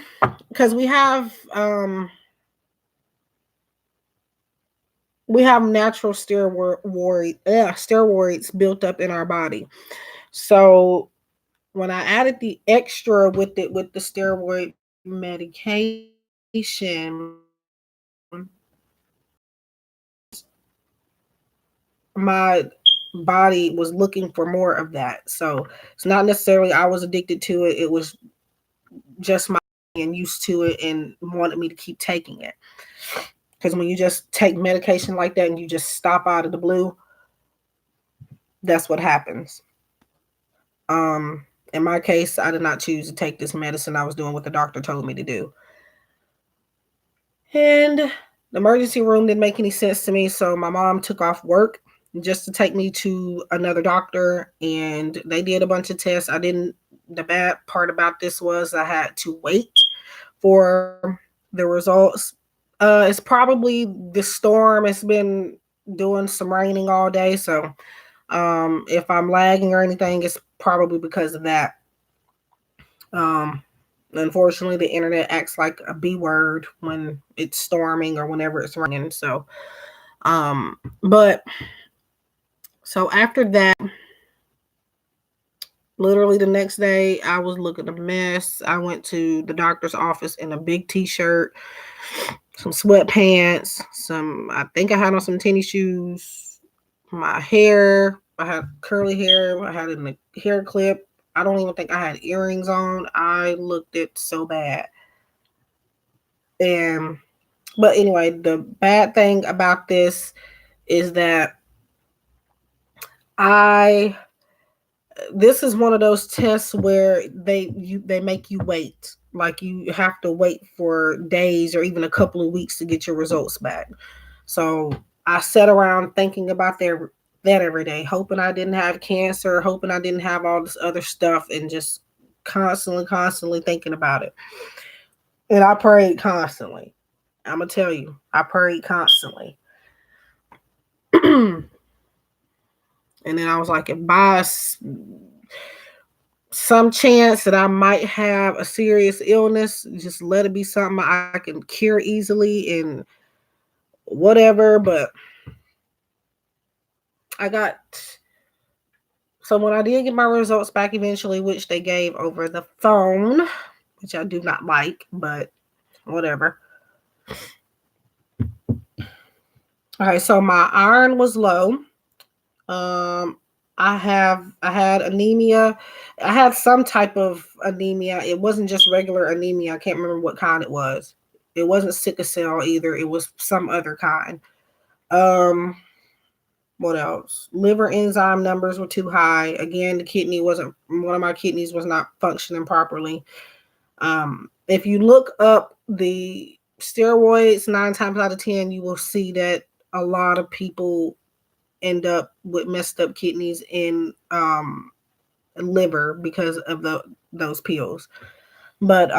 because we have natural steroids built up in our body. So when I added the extra with it, with the steroid medication, my body was looking for more of that. So it's not necessarily I was addicted to it. It was just my being used to it and wanted me to keep taking it. Because when you just take medication like that and you just stop out of the blue, that's what happens. In my case, I did not choose to take this medicine. I was doing what the doctor told me to do. And the emergency room didn't make any sense to me. So my mom took off work just to take me to another doctor. And they did a bunch of tests. The bad part about this was I had to wait for the results. It's probably the storm. It's been doing some raining all day. So if I'm lagging or anything, it's probably because of that. Um, Unfortunately, the internet acts like a B word when it's storming or whenever it's raining. So, but so after that, literally the next day, I was looking a mess. I went to the doctor's office in a big t-shirt, some sweatpants, I think I had on some tennis shoes, my hair, I had curly hair, I had it in a hair clip. I don't even think I had earrings on. I looked it so bad. And but anyway, the bad thing about this is that I this is one of those tests where they make you wait. Like you have to wait for days or even a couple of weeks to get your results back. So I sat around thinking about that every day, hoping I didn't have cancer, hoping I didn't have all this other stuff, and just constantly thinking about it. And I prayed constantly. I'm gonna tell you, I prayed constantly. And then I was like, if by some chance that I might have a serious illness, just let it be something I can cure easily and whatever. But I got so when I did get my results back eventually, which they gave over the phone, which I do not like, but whatever. Okay, so my iron was low. Um, I had anemia. I had some type of anemia. It wasn't just regular anemia. I can't remember what kind it was. It wasn't sickle cell either. It was some other kind. Um, what else? Liver enzyme numbers were too high. Again, the kidney wasn't one of my kidneys was not functioning properly. If you look up the steroids, 9 times out of 10, you will see that a lot of people end up with messed up kidneys and liver because of those pills. But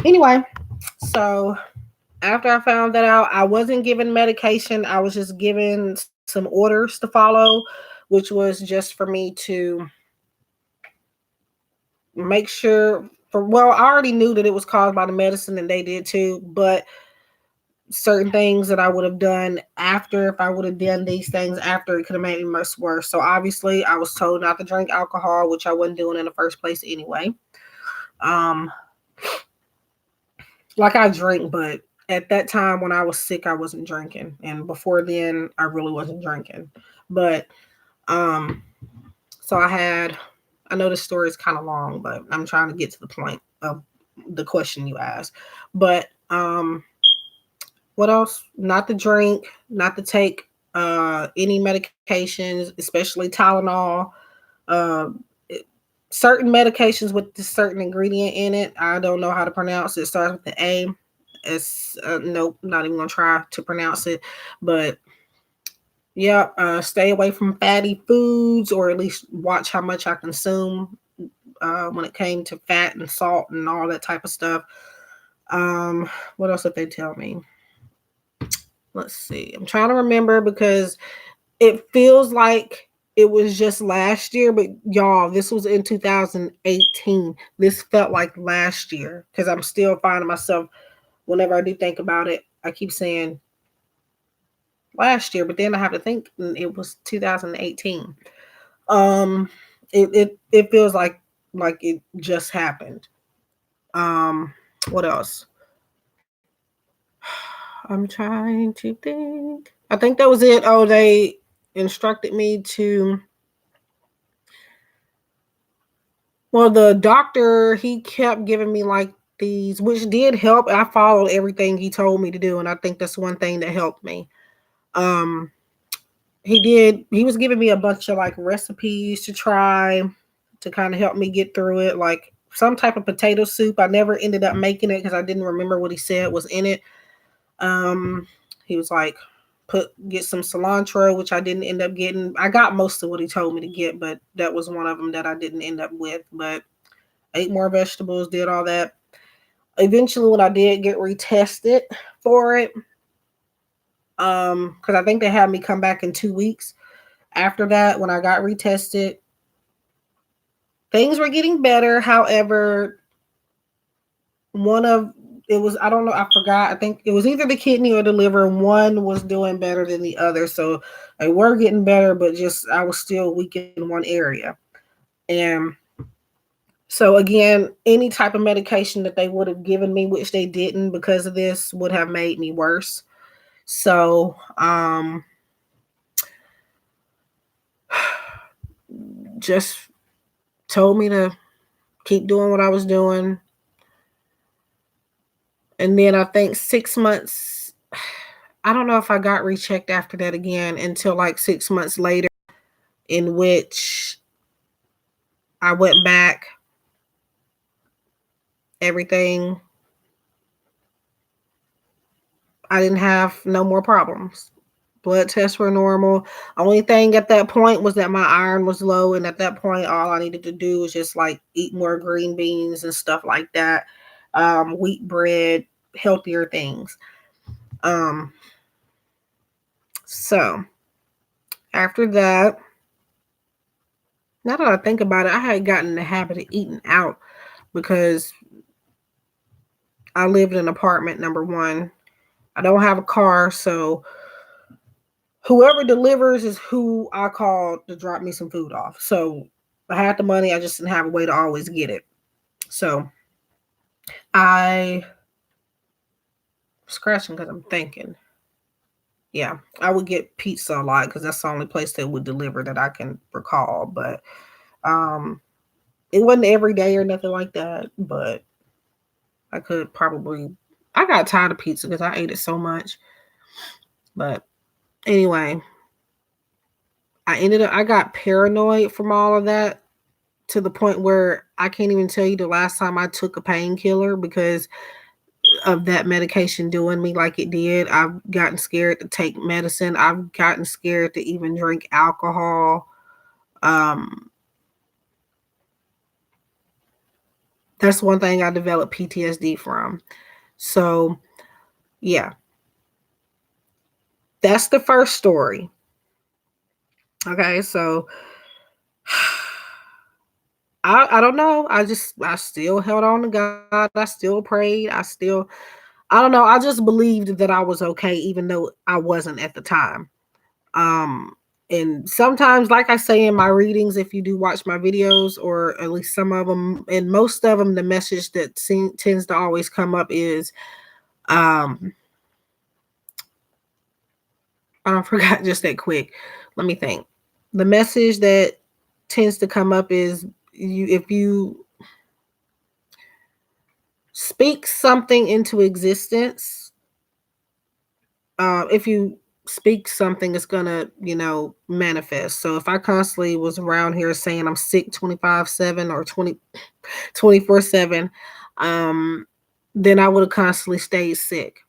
anyway, so after I found that out, I wasn't given medication. I was just given some orders to follow, which was just for me to make sure I already knew that it was caused by the medicine and they did too, but certain things that I would have done after, if I would have done these things after, it could have made me much worse. So obviously I was told not to drink alcohol, which I wasn't doing in the first place anyway. Um, like I drink, but at that time when I was sick, I wasn't drinking. And before then, I really wasn't drinking. But um, so I know this story is kind of long, but I'm trying to get to the point of the question you asked. But what else? Not to drink, not to take any medications, especially Tylenol. Uh, Certain medications with this certain ingredient in it. I don't know how to pronounce it. It starts with the A. It's nope, not even gonna try to pronounce it. But yeah, stay away from fatty foods, or at least watch how much I consume when it came to fat and salt and all that type of stuff. What else did they tell me? Let's see. I'm trying to remember because it feels like it was just last year, but y'all, this was in 2018. This felt like last year because I'm still finding myself, whenever I do think about it, I keep saying last year, but then I have to think it was 2018. Um, it feels like it just happened. Um, what else? I'm trying to think. I think that was it. Oh, they instructed me to. Well, the doctor, he kept giving me like these, which did help. I followed everything he told me to do, and I think that's one thing that helped me. Um, he was giving me a bunch of like recipes to try to kind of help me get through it, like some type of potato soup. I never ended up making it because I didn't remember what he said was in it. Um, he was like, get some cilantro, which I didn't end up getting. I got most of what he told me to get, but that was one of them that I didn't end up with. But ate more vegetables, did all that. Eventually, when I did get retested for it, because I think they had me come back in 2 weeks. After that, when I got retested, things were getting better. However, one of it was, I don't know, I forgot. I think it was either the kidney or the liver. One was doing better than the other. So they were getting better, but just I was still weak in one area. And so again, any type of medication that they would have given me, which they didn't because of this, would have made me worse. So just told me to keep doing what I was doing. And then I think 6 months, I don't know if I got rechecked after that again until like 6 months later, in which I went back, everything. I didn't have no more problems. Blood tests were normal. Only thing at that point was that my iron was low. And at that point, all I needed to do was just like eat more green beans and stuff like that. Wheat bread, healthier things. So after that, now that I think about it, I had gotten in the habit of eating out because I lived in an apartment, number one. I don't have a car, so whoever delivers is who I call to drop me some food off. So I had the money, I just didn't have a way to always get it. So I scratching because I'm thinking. Yeah, I would get pizza a lot because that's the only place that would deliver that I can recall. But um, it wasn't every day or nothing like that. But I could probably. I got tired of pizza because I ate it so much. But anyway, I got paranoid from all of that to the point where I can't even tell you the last time I took a painkiller because of that medication doing me like it did. I've gotten scared to take medicine. I've gotten scared to even drink alcohol. Um, that's one thing I developed PTSD from. So, yeah, that's the first story. Okay, so I don't know. I still held on to God. I still prayed. I don't know. I just believed that I was okay, even though I wasn't at the time. Um, and sometimes, like I say in my readings, if you do watch my videos, or at least some of them, and most of them, the message that tends to always come up is, um, I don't forgot just that quick. Let me think. The message that tends to come up is if you speak something into existence, if you speak something, it's gonna, manifest. So if I constantly was around here saying I'm sick 25/7 or 24/7, um, then I would have constantly stayed sick.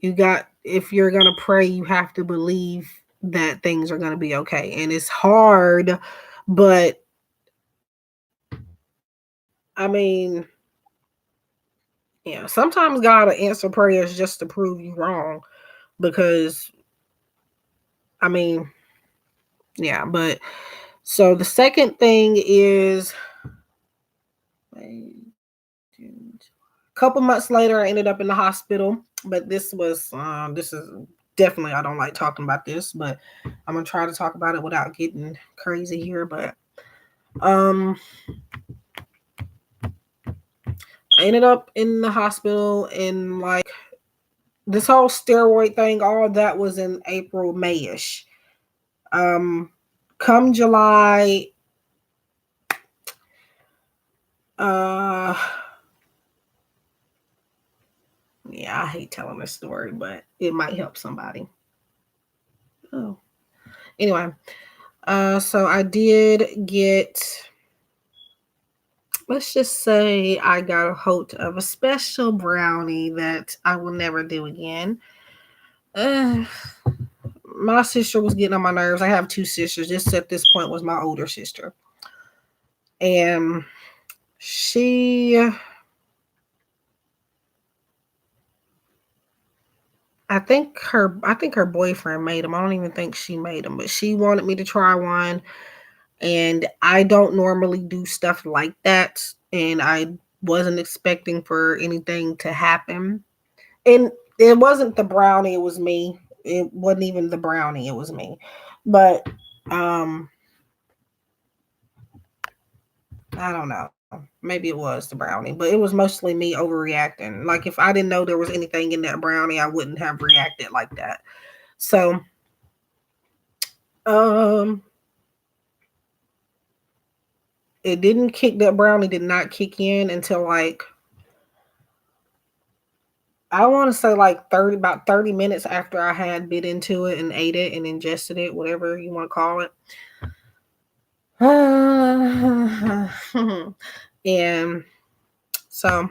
If you're gonna pray, you have to believe that things are gonna be okay. And it's hard, but I mean, yeah, sometimes God will answer prayers just to prove you wrong. Because I mean, yeah, but so the second thing is a couple months later, I ended up in the hospital. But this is definitely, I don't like talking about this, but I'm gonna try to talk about it without getting crazy here. But um, I ended up in the hospital, and like this whole steroid thing, all that was in April, Mayish. Um, come July, uh yeah, I hate telling this story, but it might help somebody. Oh, anyway, so I did get let's just say I got a hold of a special brownie that I will never do again. Uh, my sister was getting on my nerves. I have two sisters. This at this point was my older sister. And she I think her boyfriend made them. I don't even think she made them, but she wanted me to try one, and I don't normally do stuff like that, and I wasn't expecting for anything to happen. And it wasn't the brownie, it was me. It wasn't even the brownie, it was me. But um I don't know. Maybe it was the brownie, but it was mostly me overreacting. Like if I didn't know there was anything in that brownie, I wouldn't have reacted like that. So, um it didn't kick that brownie did not kick in until like I want to say like 30 about 30 minutes after I had bit into it and ate it and ingested it, whatever you want to call it. And so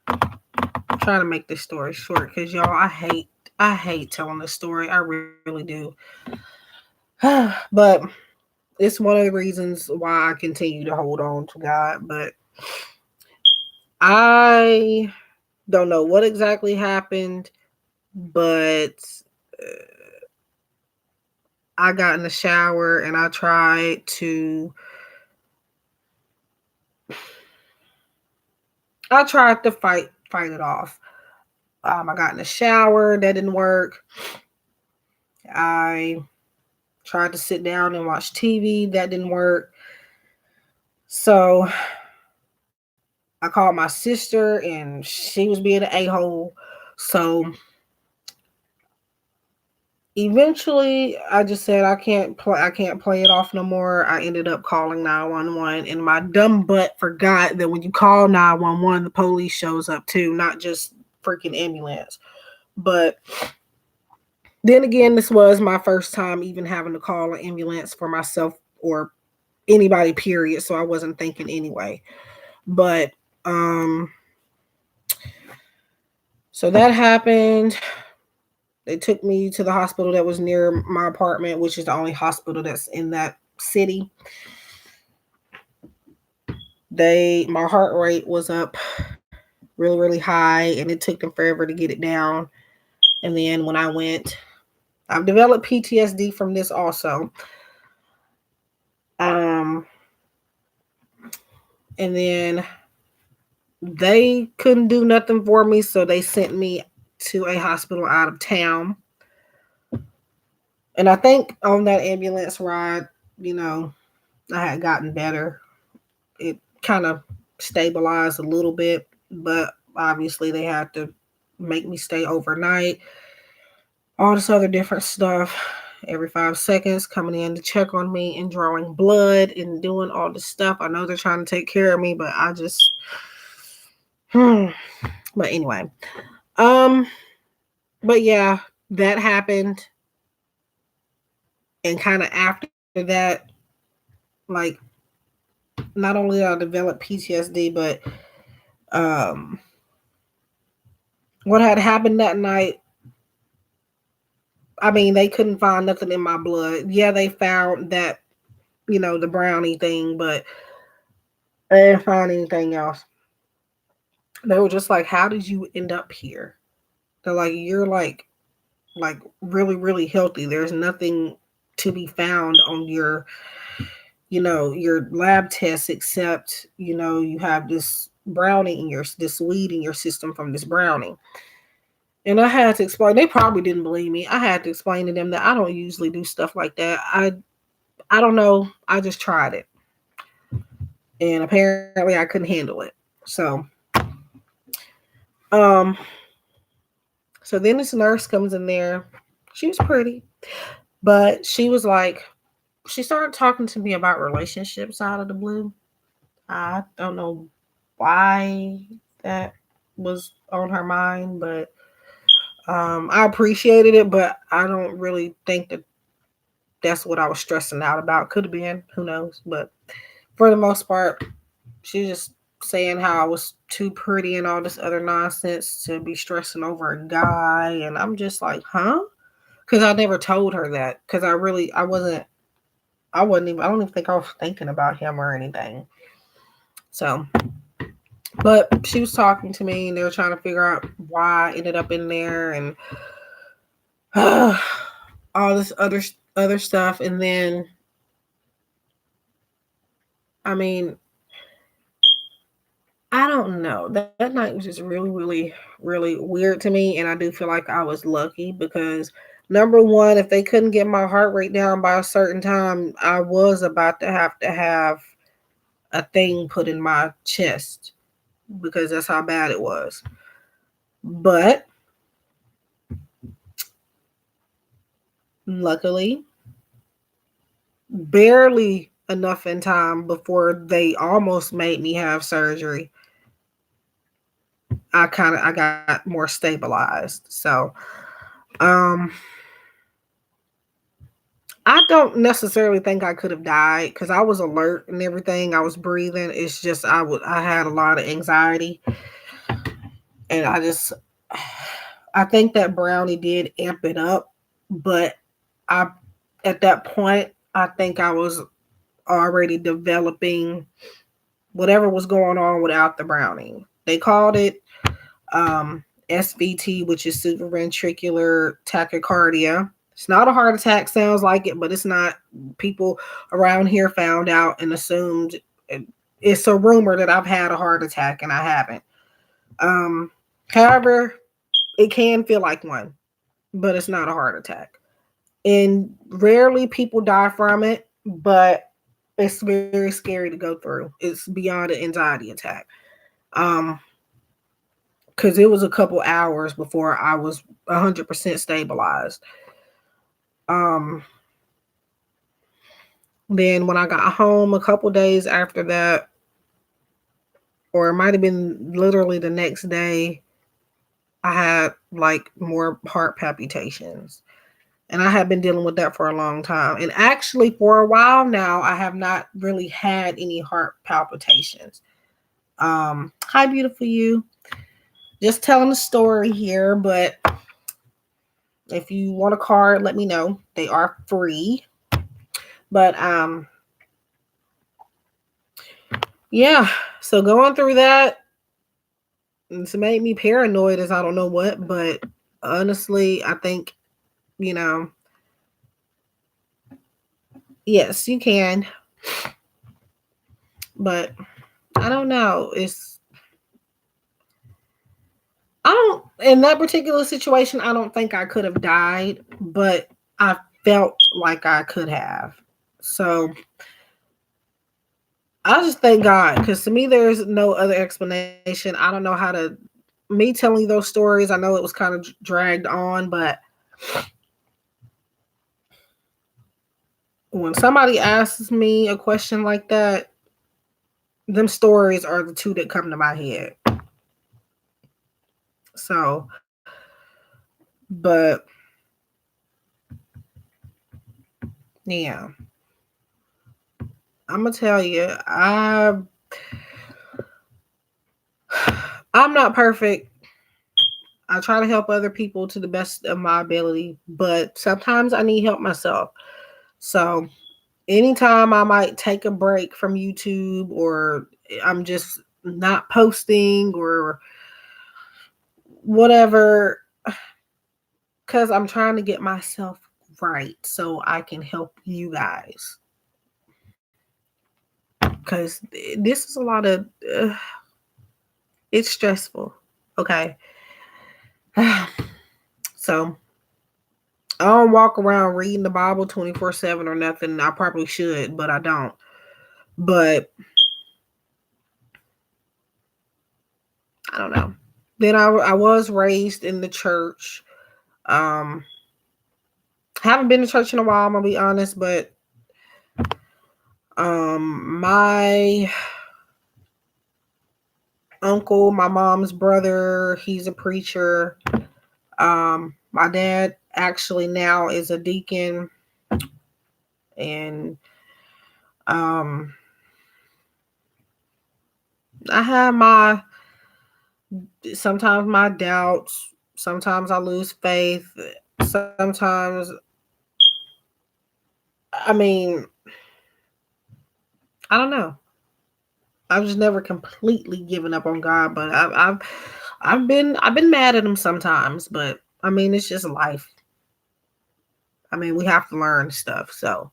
I'm trying to make this story short because y'all, I hate telling this story. I really do. But it's one of the reasons why I continue to hold on to God. But I don't know what exactly happened, but I got in the shower and I tried to fight it off. I got in the shower, that didn't work. I tried to sit down and watch TV, that didn't work. So I called my sister and she was being an a-hole. So eventually I just said I can't play it off no more. I ended up calling 911, and my dumb butt forgot that when you call 911 the police shows up too, not just freaking ambulance. But then again, this was my first time even having to call an ambulance for myself or anybody, period. So I wasn't thinking anyway. But so that happened. They took me to the hospital that was near my apartment, which is the only hospital that's in that city. My heart rate was up really, really high, and it took them forever to get it down. And then when I went, I've developed PTSD from this also. Um, and then they couldn't do nothing for me, so they sent me to a hospital out of town. And I think on that ambulance ride, you know, I had gotten better. It kind of stabilized a little bit, but obviously they had to make me stay overnight. All this other different stuff. Every 5 seconds, coming in to check on me and drawing blood and doing all this stuff. I know they're trying to take care of me, but I just, but anyway, um, but yeah, that happened, and kind of after that, like, not only did I develop PTSD, but um, what had happened that night. I mean, they couldn't find nothing in my blood. Yeah, they found that, the brownie thing, but they didn't find anything else. They were just like, "How did you end up here?" They're like, "You're like really, really healthy. There's nothing to be found on your lab tests except, you have this brownie in this weed in your system from this brownie." And I had to explain. They probably didn't believe me. I had to explain to them that I don't usually do stuff like that. I don't know. I just tried it, and apparently I couldn't handle it. So, um, so then this nurse comes in there. She was pretty, but she started talking to me about relationships out of the blue. I don't know why that was on her mind, but I appreciated it, but I don't really think that that's what I was stressing out about. Could have been, who knows? But for the most part, she just saying how I was too pretty and all this other nonsense to be stressing over a guy. And I'm just like, huh? Because I never told her that. Because I wasn't even, I don't even think I was thinking about him or anything. So, but she was talking to me and they were trying to figure out why I ended up in there and all this other stuff. And then, I mean, I don't know. That night was just really weird to me. And I do feel like I was lucky because number one, if they couldn't get my heart rate down by a certain time, I was about to have a thing put in my chest because that's how bad it was. But luckily, barely enough in time before they almost made me have surgery, I got more stabilized. So, um I don't necessarily think I could have died because I was alert and everything. I was breathing. It's just I had a lot of anxiety, and I think that brownie did amp it up, but I at that point I think I was already developing whatever was going on without the brownie. They called it SVT, which is supraventricular tachycardia. It's not a heart attack, sounds like it, but it's not. People around here found out and assumed it's a rumor that I've had a heart attack and I haven't. Um, However, it can feel like one, but it's not a heart attack. And rarely people die from it, but it's very scary to go through. It's beyond an anxiety attack. Um, because it was a couple hours before I was 100% stabilized. Um, then when I got home a couple days after that, or it might have been literally the next day, I had like more heart palpitations. And I have been dealing with that for a long time. And actually, for a while now, I have not really had any heart palpitations. Hi, beautiful you. Just telling the story here, but if you want a card, let me know. They are free. But yeah. So going through that, it's made me paranoid as I don't know what, but honestly, I think, you know, yes, you can. But I don't know. I don't, in that particular situation, I don't think I could have died, but I felt like I could have. So I just thank God because to me, there's no other explanation. I don't know how to, me telling you those stories, I know it was kind of dragged on, but when somebody asks me a question like that, them stories are the two that come to my head. So, but yeah, I'm gonna tell you, I'm not perfect. I try to help other people to the best of my ability, but sometimes I need help myself. So, anytime I might take a break from YouTube or I'm just not posting or whatever, because I'm trying to get myself right so I can help you guys. Because this is a lot of, it's stressful. Okay. So I don't walk around reading the Bible 24/7 or nothing. I probably should, but I don't. But I don't know. Then I was raised in the church. Um, haven't been to church in a while. I'm gonna be honest, but my uncle, my mom's brother, he's a preacher. My dad actually now is a deacon, and um, I have my sometimes my doubts. Sometimes I lose faith. Sometimes, I mean, I don't know. I've just never completely given up on God, but I've been mad at him sometimes, but I mean it's just life. I mean we have to learn stuff. So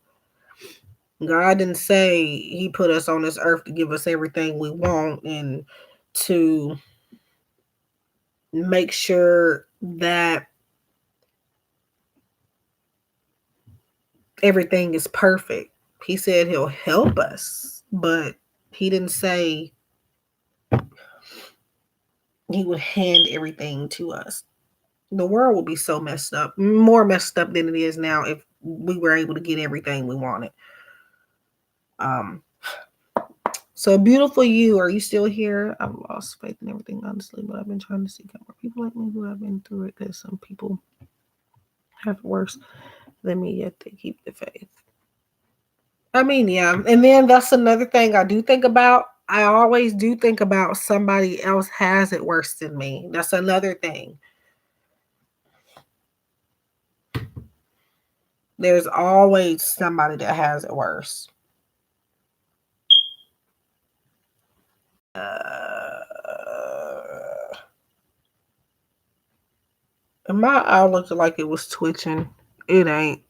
God didn't say he put us on this earth to give us everything we want and to make sure that everything is perfect. He said he'll help us, but he didn't say he would hand everything to us. The world would be so messed up, more messed up than it is now if we were able to get everything we wanted. Um, so beautiful you, are you still here? I've lost faith in everything, honestly, but I've been trying to seek out more people like me who have been through it because some people have it worse than me, yet they keep the faith. I mean, yeah. And then that's another thing I do think about. I always do think about somebody else has it worse than me. That's another thing. There's always somebody that has it worse. And my eye looked like it was twitching. It ain't.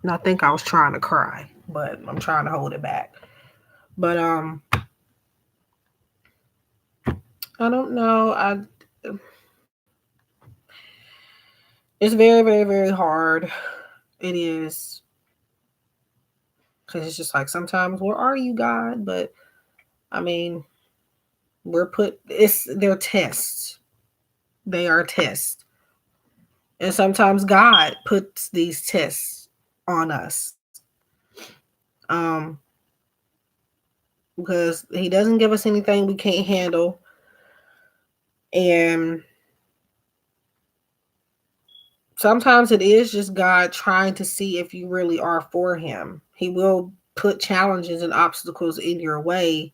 And I think I was trying to cry, but I'm trying to hold it back. But I don't know. It's very, very, very hard. It is. Because it's just like sometimes, where are you, God? But I mean, they're tests. They are tests. And sometimes God puts these tests on us. Um, because he doesn't give us anything we can't handle. And sometimes it is just God trying to see if you really are for him. He will put challenges and obstacles in your way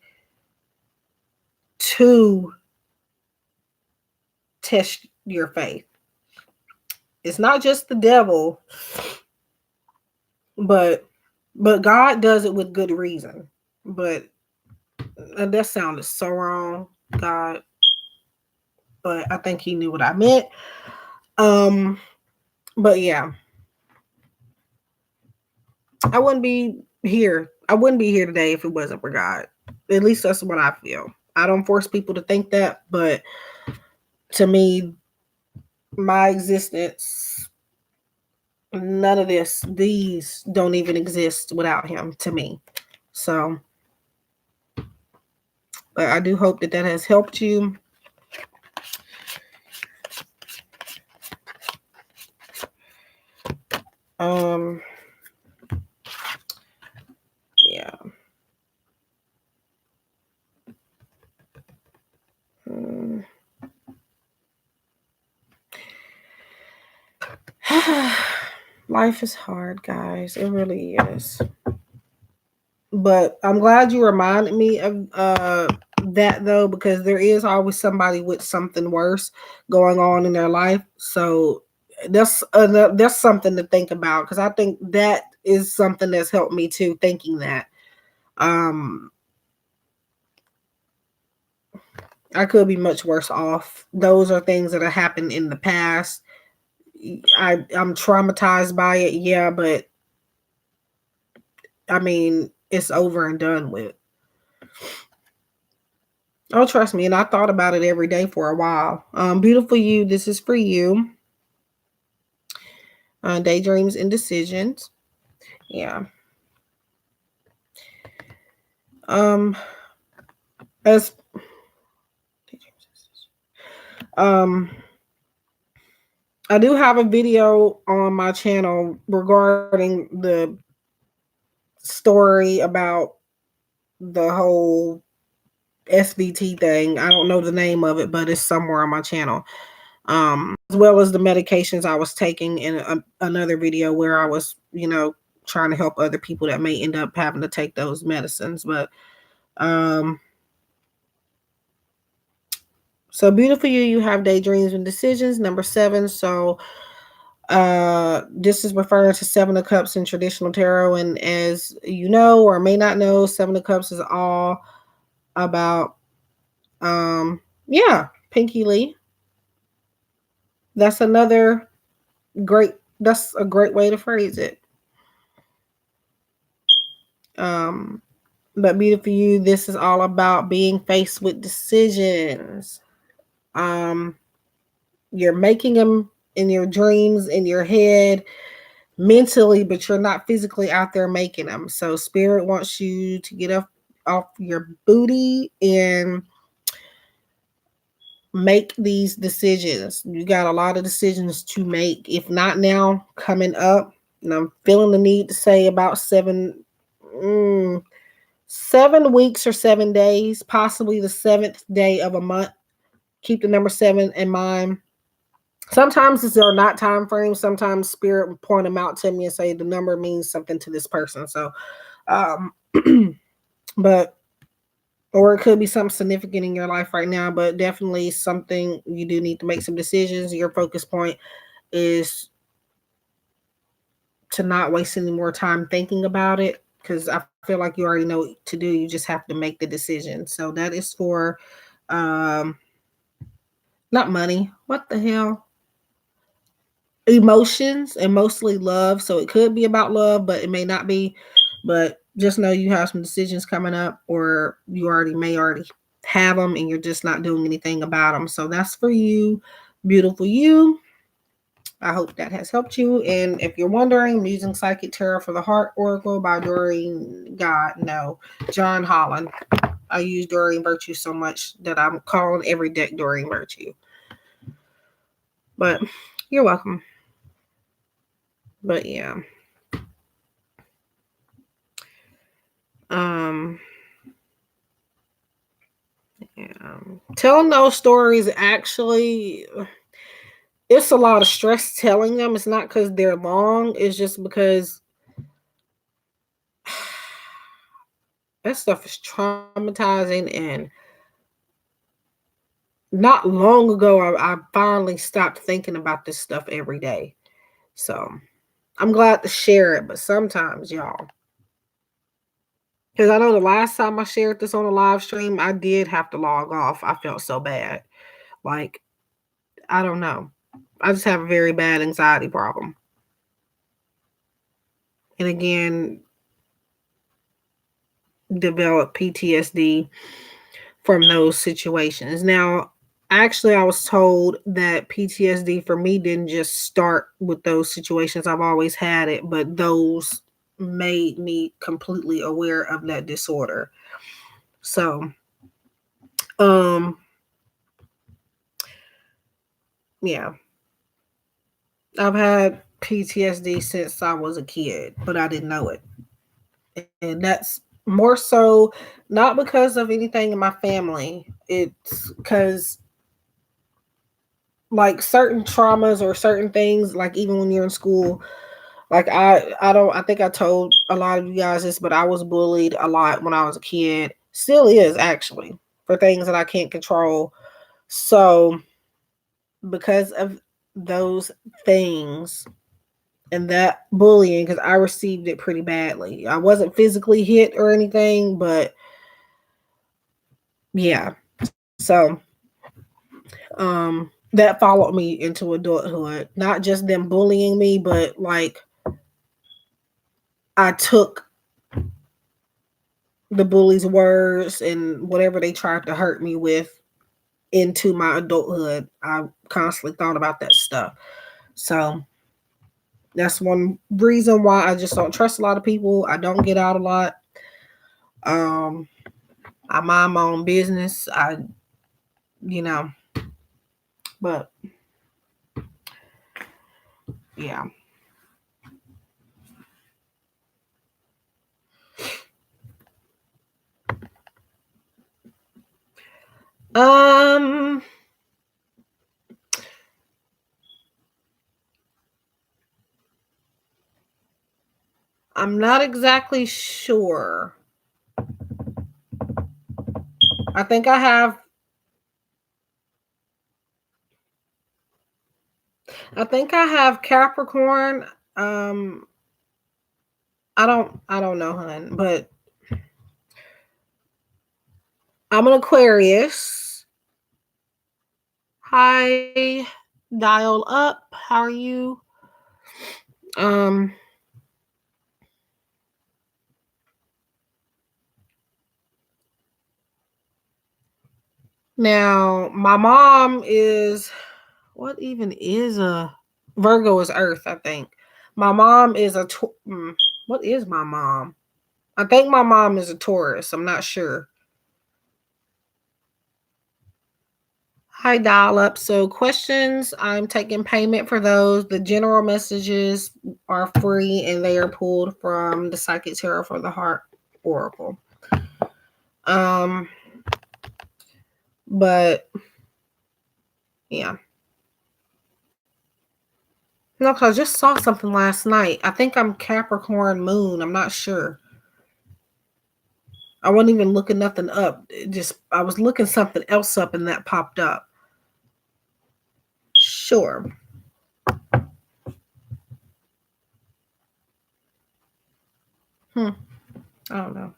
to test your faith. It's not just the devil, but God does it with good reason. But that sounded so wrong, God. But I think he knew what I meant. But yeah, I wouldn't be here. I wouldn't be here today if it wasn't for God. At least that's what I feel. I don't force people to think that, but to me, my existence, none of these don't even exist without him to me. So, but I do hope that has helped you. Um, yeah. Life is hard, guys. It really is. But I'm glad you reminded me of that though, because there is always somebody with something worse going on in their life. So that's something to think about, because I think that is something that's helped me too. Thinking that I could be much worse off. Those are things that have happened in the past. I'm traumatized by it, yeah, but I mean it's over and done with. Oh, trust me, and I thought about it every day for a while. Beautiful you, this is for you. Daydreams and decisions. Yeah. As um I do have a video on my channel regarding the story about the whole SVT thing. I don't know the name of it, but it's somewhere on my channel. As well as the medications I was taking in another video where I was, trying to help other people that may end up having to take those medicines. But So beautiful you have daydreams and decisions. Number 7. So this is referring to Seven of Cups in traditional tarot, and as you know or may not know, Seven of Cups is all about yeah, Pinky Lee. That's another great that's a great way to phrase it. Um but beautiful you, this is all about being faced with decisions. Um you're making them in your dreams, in your head, mentally, but you're not physically out there making them. So spirit wants you to get up off your booty and make these decisions. You got a lot of decisions to make. If not now, coming up. And I'm feeling the need to say about 7 weeks or 7 days, possibly the 7th day of a month. Keep the number 7 in mind. Sometimes these are not time frames. Sometimes spirit will point them out to me and say the number means something to this person. So, um, but or it could be something significant in your life right now, but definitely something you do need to make some decisions. Your focus point is to not waste any more time thinking about it, because I feel like you already know what to do. You just have to make the decision. So that is for um not money. What the hell? Emotions, and mostly love. So it could be about love, but it may not be. But just know you have some decisions coming up, or you already have them and you're just not doing anything about them. So that's for you, beautiful you. I hope that has helped you. And if you're wondering, I'm using Psychic Tarot for the Heart Oracle by Doreen John Holland. I use Doreen Virtue so much that I'm calling every deck Doreen Virtue. But you're welcome. But yeah. Um yeah. Telling those stories, actually, it's a lot of stress telling them. It's not because they're long, it's just because that stuff is traumatizing. And not long ago, I finally stopped thinking about this stuff every day. So I'm glad to share it. But sometimes, y'all, because I know the last time I shared this on a live stream, I did have to log off. I felt so bad. Like, I don't know. I just have a very bad anxiety problem. And again, develop PTSD from those situations. Now, actually, I was told that PTSD for me didn't just start with those situations. I've always had it, but those made me completely aware of that disorder. So, um, yeah, I've had PTSD since I was a kid, but I didn't know it. And that's more so not because of anything in my family. It's because like certain traumas or certain things, like even when you're in school, like I think I told a lot of you guys this, but I was bullied a lot when I was a kid. Still is, actually, for things that I can't control. So because of those things and that bullying, because I received it pretty badly. I wasn't physically hit or anything, but yeah. So that followed me into adulthood. Not just them bullying me, but like I took the bully's words and whatever they tried to hurt me with into my adulthood. I constantly thought about that stuff. So that's one reason why I just don't trust a lot of people. I don't get out a lot. Um, I mind my own business. You know, but yeah. Um, I'm not exactly sure. I think I have I think I have Capricorn. I don't know, hun, but I'm an Aquarius. Hi, dial up. How are you? Um, Now my mom is, what even is a Virgo is Earth, I think. My mom is what is my mom? I think my mom is a Taurus. I'm not sure. Hi, dial up. So, questions, I'm taking payment for those. The general messages are free and they are pulled from the Psychic Tarot for the Heart Oracle. Um, but yeah. No, because I just saw something last night. I think I'm Capricorn Moon. I'm not sure. I wasn't even looking nothing up. I was looking something else up and that popped up. Sure. Hmm. I don't know.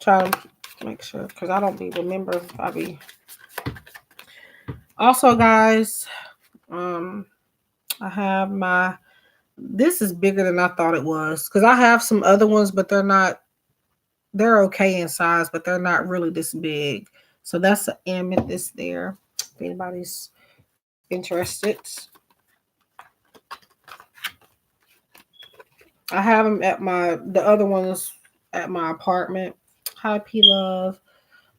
Try to make sure because I don't be remember. I be also, guys. Um, I have my. This is bigger than I thought it was because I have some other ones, but they're not. They're okay in size, but they're not really this big. So that's an amethyst there. If anybody's interested, I have them at the other ones at my apartment. Hi, P Love.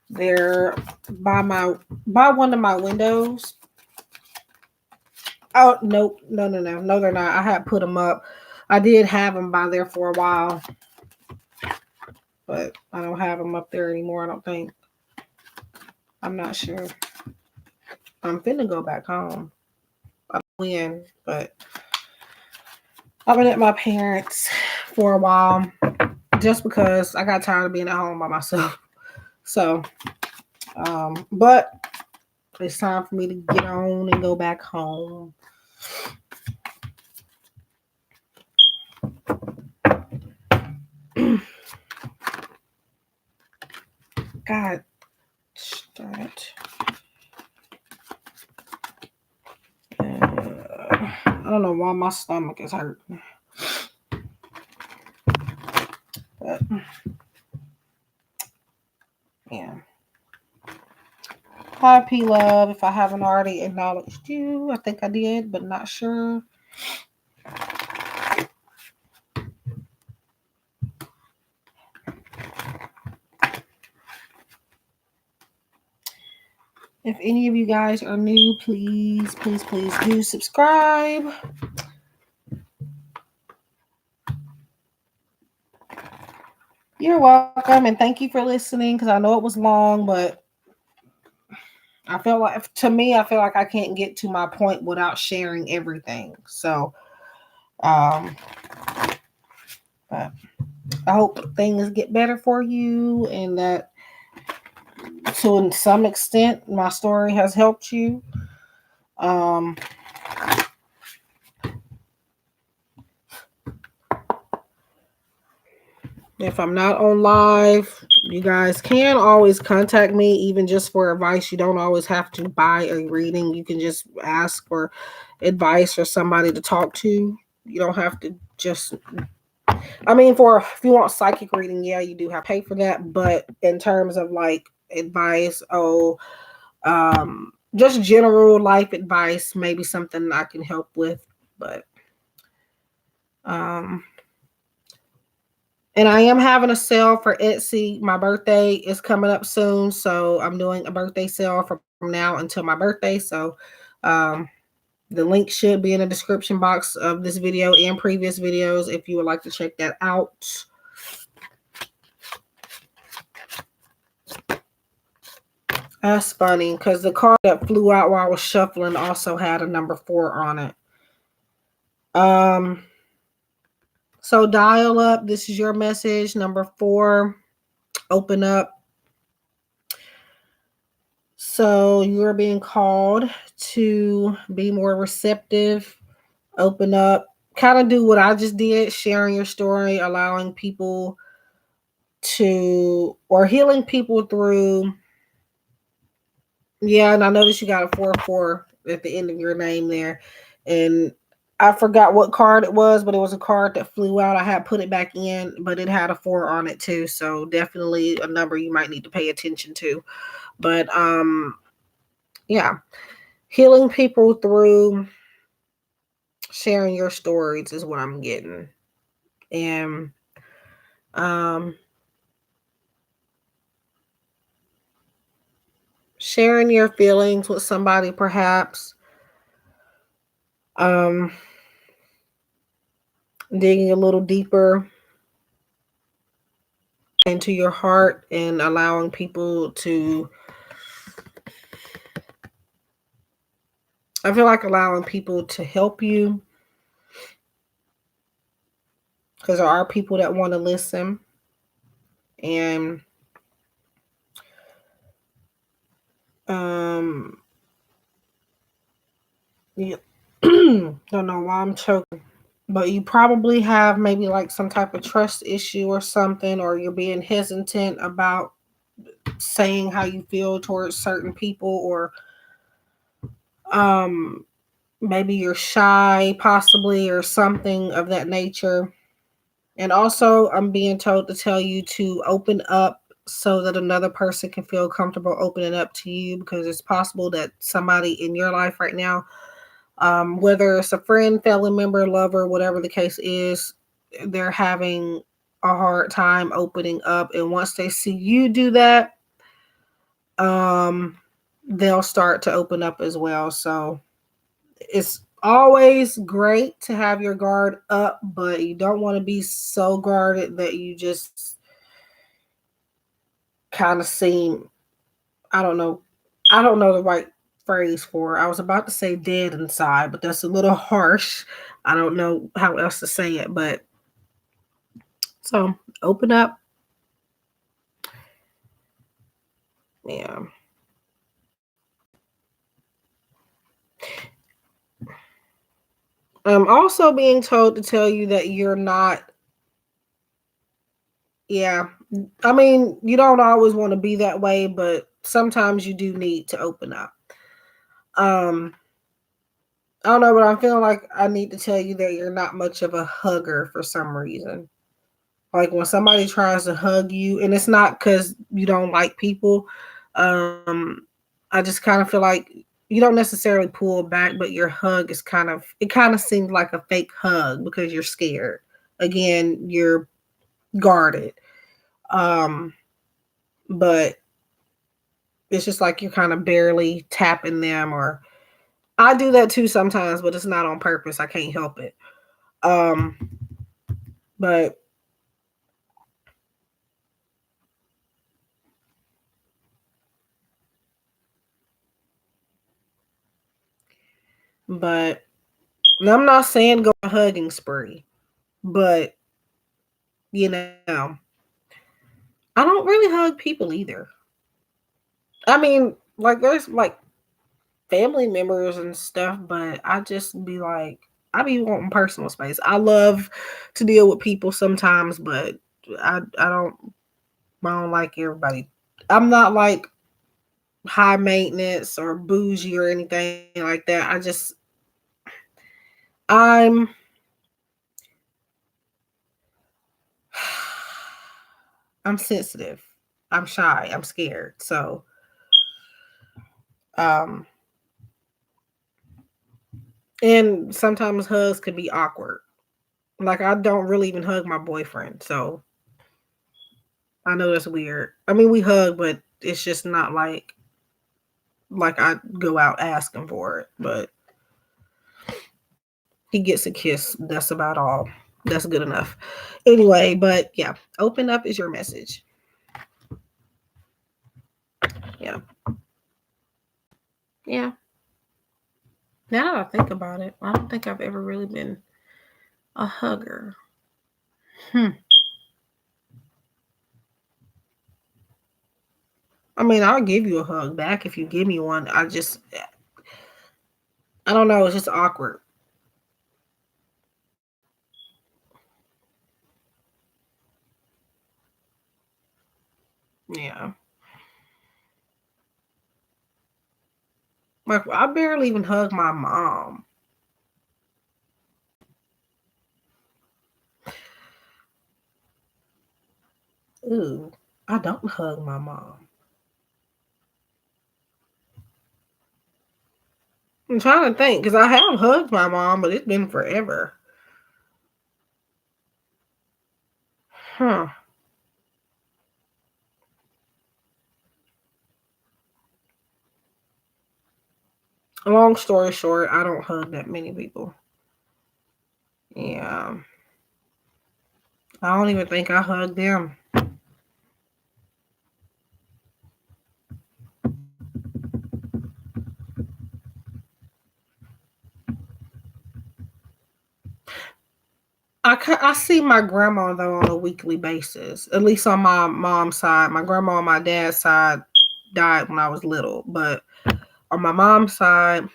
They're by one of my windows. Oh nope, no, they're not. I had put them up. I did have them by there for a while, but I don't have them up there anymore. I don't think. I'm not sure. I'm finna go back home. I don't know when, but I've been at my parents for a while, just because I got tired of being at home by myself. So, but it's time for me to get on and go back home. God, start. I don't know why my stomach is hurt. But yeah. Hi, P Love. If I haven't already acknowledged you, I think I did, but not sure. If any of you guys are new, please do subscribe. You're welcome, and thank you for listening because I know it was long, but I feel like, to me, I feel like I can't get to my point without sharing everything. So, um, but I hope things get better for you and that to some extent my story has helped you. Um, if I'm not on live, you guys can always contact me, even just for advice. You don't always have to buy a reading. You can just ask for advice or somebody to talk to. You don't have to just, I mean, for if you want psychic reading, yeah, you do have to pay for that. But in terms of like advice, just general life advice, maybe something I can help with. But um and I am having a sale for Etsy. My birthday is coming up soon, so I'm doing a birthday sale from now until my birthday. So um the link should be in the description box of this video and previous videos if you would like to check that out. That's funny because the card that flew out while I was shuffling also had a number 4 on it. So dial up. This is your message. Number 4. Open up. So you're being called to be more receptive, open up, kind of do what I just did, sharing your story, allowing people to, or healing people through. Yeah, and I noticed you got a 4-4 at the end of your name there. And I forgot what card it was, but it was a card that flew out. I had put it back in, but it had a 4 on it too. So definitely a number you might need to pay attention to. But yeah, healing people through sharing your stories is what I'm getting. And um sharing your feelings with somebody perhaps, um digging a little deeper into your heart and allowing people to, I feel like allowing people to help you, because there are people that want to listen. And um you don't know why I'm choking, but you probably have maybe like some type of trust issue or something, or you're being hesitant about saying how you feel towards certain people, or um maybe you're shy possibly, or something of that nature. And also, I'm being told to tell you to open up so that another person can feel comfortable opening up to you, because it's possible that somebody in your life right now, whether it's a friend, family member, lover, whatever the case is, they're having a hard time opening up. And once they see you do that, um, they'll start to open up as well. So it's always great to have your guard up, but you don't want to be so guarded that you just kind of seem, I don't know, I don't know the right phrase for it. I was about to say dead inside, but that's a little harsh. I don't know how else to say it, but so open up. Yeah. I'm also being told to tell you that you're not, yeah. I mean, you don't always want to be that way, but sometimes you do need to open up. Um, I don't know, but I'm feeling like I need to tell you that you're not much of a hugger for some reason. Like when somebody tries to hug you, and it's not because you don't like people. Um, I just kind of feel like you don't necessarily pull back, but your hug is kind of, it kind of seems like a fake hug because you're scared. Again, you're guarded. Um, but it's just like you're kind of barely tapping them, or I do that too sometimes, but it's not on purpose. I can't help it. Um, but but I'm not saying go on a hugging spree, but you know, I don't really hug people either. I mean, like there's like family members and stuff, but I just be like, I be wanting personal space. I love to deal with people sometimes, but I don't like everybody. I'm not like high maintenance or bougie or anything like that. I'm I'm sensitive. I'm shy. I'm scared. So um and sometimes hugs can be awkward. Like I don't really even hug my boyfriend. So I know that's weird. I mean we hug, but it's just not like I go out asking for it. But he gets a kiss. That's about all. That's good enough. Anyway, but yeah, open up is your message. Yeah. Yeah. Now that I think about it, I don't think I've ever really been a hugger. Hmm. I mean, I'll give you a hug back if you give me one. I don't know. It's just awkward. Yeah. Like, I barely even hug my mom. Ooh, I don't hug my mom. I'm trying to think because I have hugged my mom, but it's been forever. Huh. Long story short, I don't hug that many people. Yeah. I don't even think I hug them. I see my grandma though on a weekly basis, at least on my mom's side. My grandma on my dad's side died when I was little, but on my mom's side,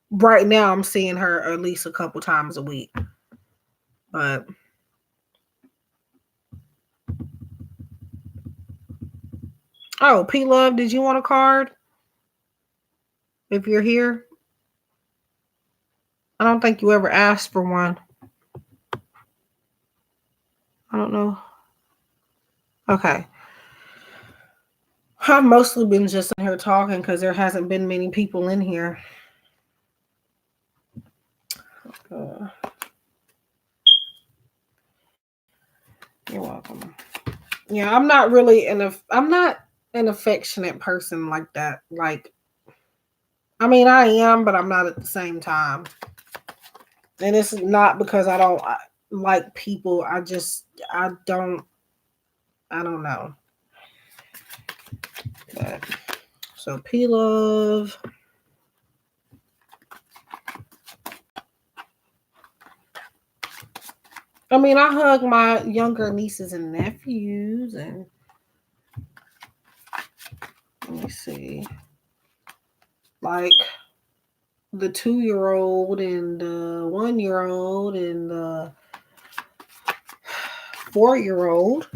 right now I'm seeing her at least a couple times a week. But oh, P Love, did you want a card? If you're here, I don't think you ever asked for one. I don't know. Okay. I've mostly been just in here talking because there hasn't been many people in here. Uh, you're welcome. Yeah, I'm not an affectionate person like that. Like, I mean, I am, but I'm not at the same time. And it's not because like people. I don't know. But, so P Love. I mean, I hug my younger nieces and nephews, and let me see, like the 2-year old and the 1-year old and the 4-year old.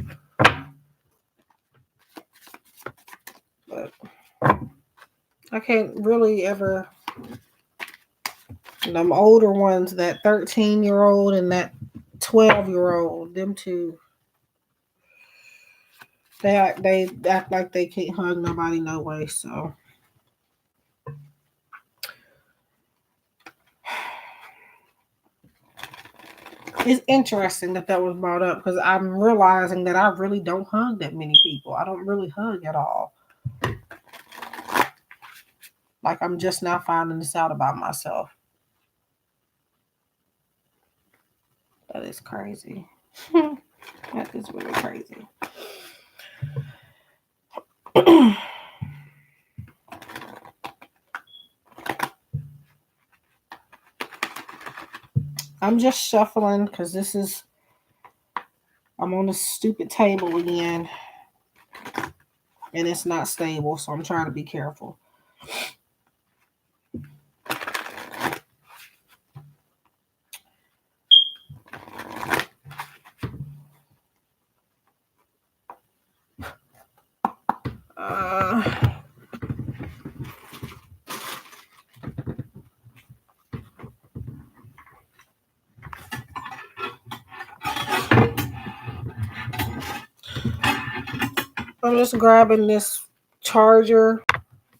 But I can't really ever. Them older ones, that 13-year old and that 12-year old, them two, they act like they can't hug nobody no way. So it's interesting that was brought up because I'm realizing that I really don't hug that many people. I don't really hug at all. Like, I'm just now finding this out about myself. That is crazy. That is really crazy. I'm just shuffling because I'm on this stupid table again and it's not stable, so I'm trying to be careful. Uh, I'm just grabbing this charger.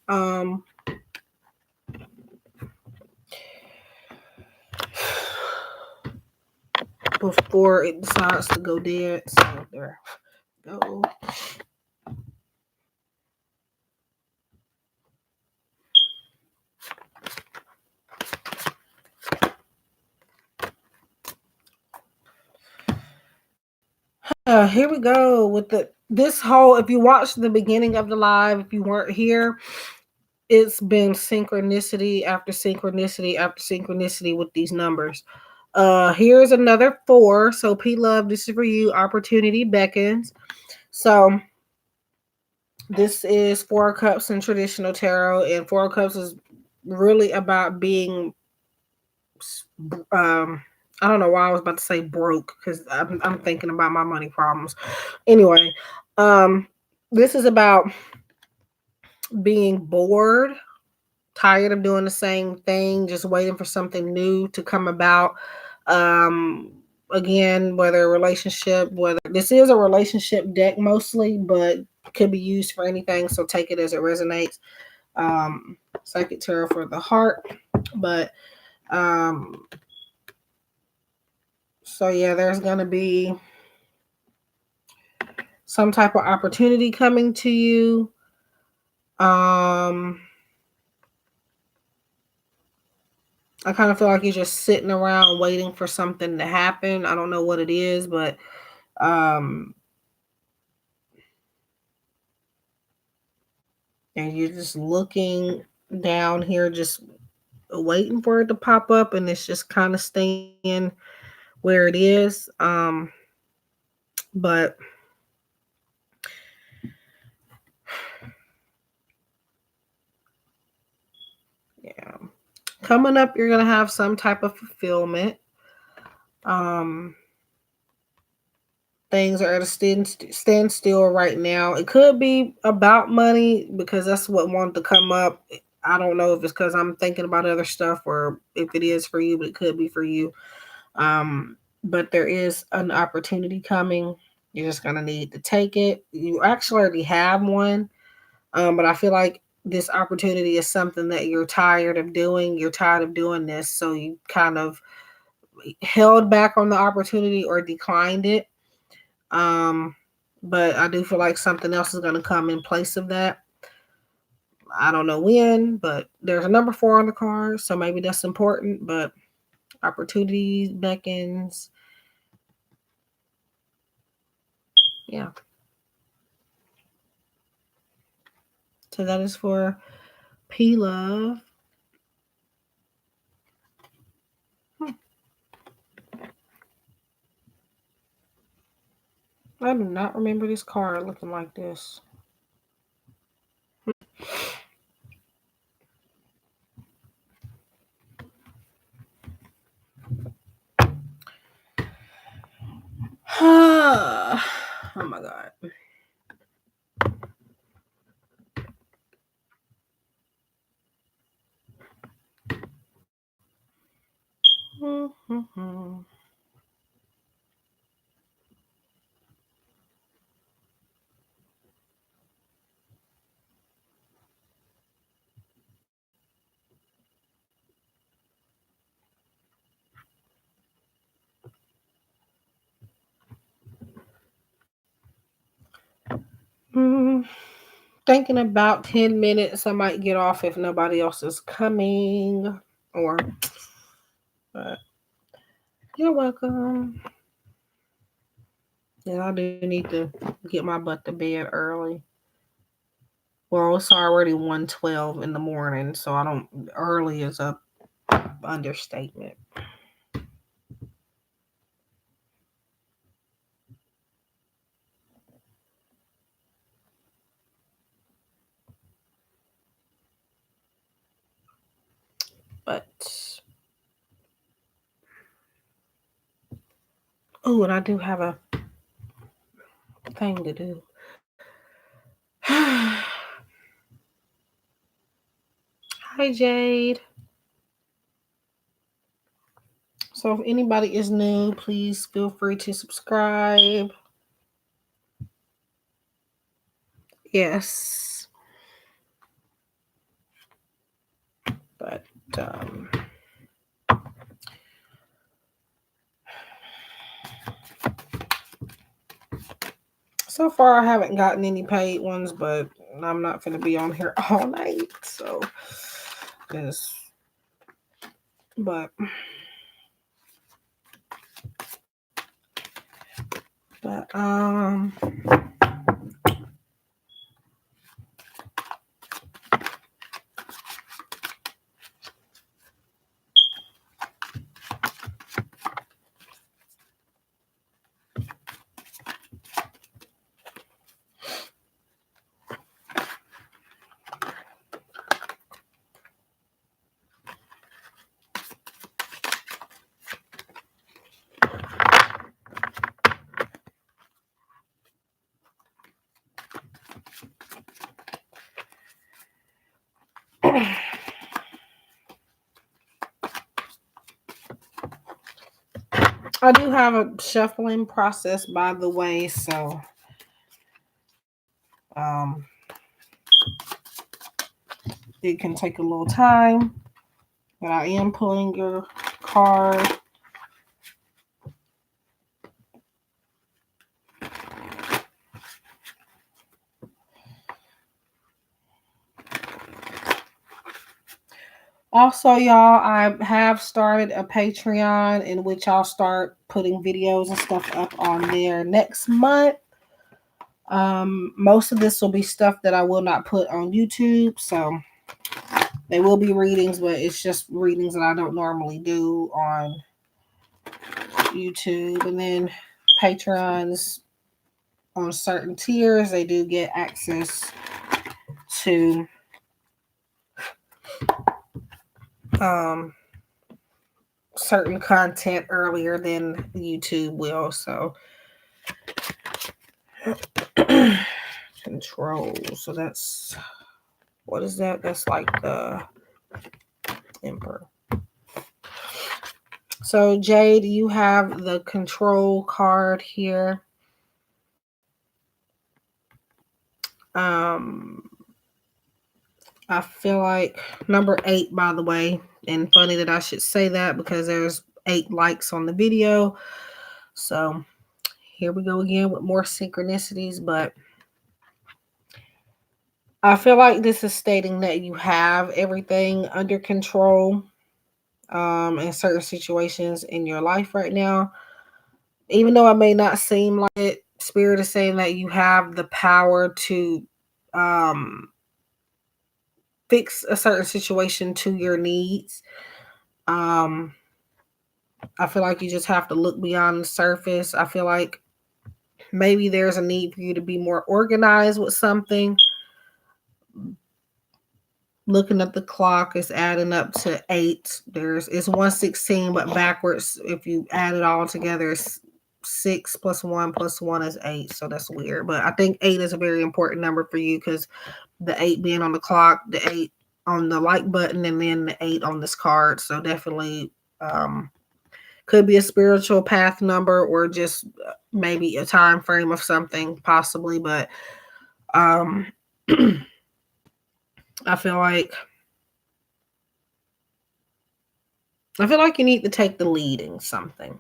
Um, Before it decides to go dead. So there we go. Here we go with this whole. If you watched the beginning of the live, if you weren't here, it's been synchronicity after synchronicity after synchronicity with these numbers. Here's another 4. So P Love, this is for you. Opportunity beckons. So This is Four Cups in traditional tarot, and Four Cups is really about being I don't know why I was about to say broke, because I'm thinking about my money problems. Anyway, this is about being bored, tired of doing the same thing, just waiting for something new to come about. Um, Again, whether a relationship, whether this is a relationship deck mostly, but could be used for anything. So take it as it resonates. Psychic tarot for the heart, but so yeah, there's gonna be some type of opportunity coming to you. I kind of feel like you're just sitting around waiting for something to happen. I don't know what it is, but um and you're just looking down here, just waiting for it to pop up, and it's just kind of staying where it is. But yeah, coming up, you're gonna have some type of fulfillment. Um, Things are at a standstill right now. It could be about money, because that's what wanted to come up. I don't know if it's because I'm thinking about other stuff, or if it is for you, but it could be for you. But there is an opportunity coming. You're just gonna need to take it. You actually already have one, but I feel like this opportunity is something that you're tired of doing. You're tired of doing this, so you kind of held back on the opportunity or declined it. Um, but I do feel like something else is going to come in place of that. I don't know when, but there's a number 4 on the card, so maybe that's important. But opportunities beckons. Yeah. So that is for P Love. I do not remember this card looking like this. Oh my God. Thinking about 10 minutes. I might get off if nobody else is coming. Or, but you're welcome. Yeah, I do need to get my butt to bed early. Well, it's already 1:12 in the morning, so I don't. Early is a understatement. But oh, and I do have a thing to do. Hi, Jade. So if anybody is new, please feel free to subscribe. Yes. But so far I haven't gotten any paid ones, but I'm not gonna be on here all night. So yes. But but I do have a shuffling process, by the way, so um, it can take a little time, but I am pulling your card. Also, y'all, I have started a Patreon in which I'll start putting videos and stuff up on there next month. Most of this will be stuff that I will not put on YouTube, so they will be readings, but it's just readings that I don't normally do on YouTube. And then Patreons on certain tiers, they do get access to um certain content earlier than YouTube will. So control. So that's, what is that? That's like the Emperor. So Jade, you have the control card here. Um, I feel like number 8, by the way, and funny that I should say that because there's 8 likes on the video. So here we go again with more synchronicities, but I feel like this is stating that you have everything under control in certain situations in your life right now. Even though it may not seem like it, Spirit is saying that you have the power to um, fix a certain situation to your needs. Um, I feel like you just have to look beyond the surface. I feel like maybe there's a need for you to be more organized with something. Looking at the clock, it's adding up to 8. It's 116, but backwards, if you add it all together, it's 6 plus 1 plus 1 is 8. So that's weird. But I think 8 is a very important number for you because the 8 being on the clock, the 8 on the like button, and then the 8 on this card. So definitely could be a spiritual path number or just maybe a time frame of something, possibly. But I feel like you need to take the lead in something.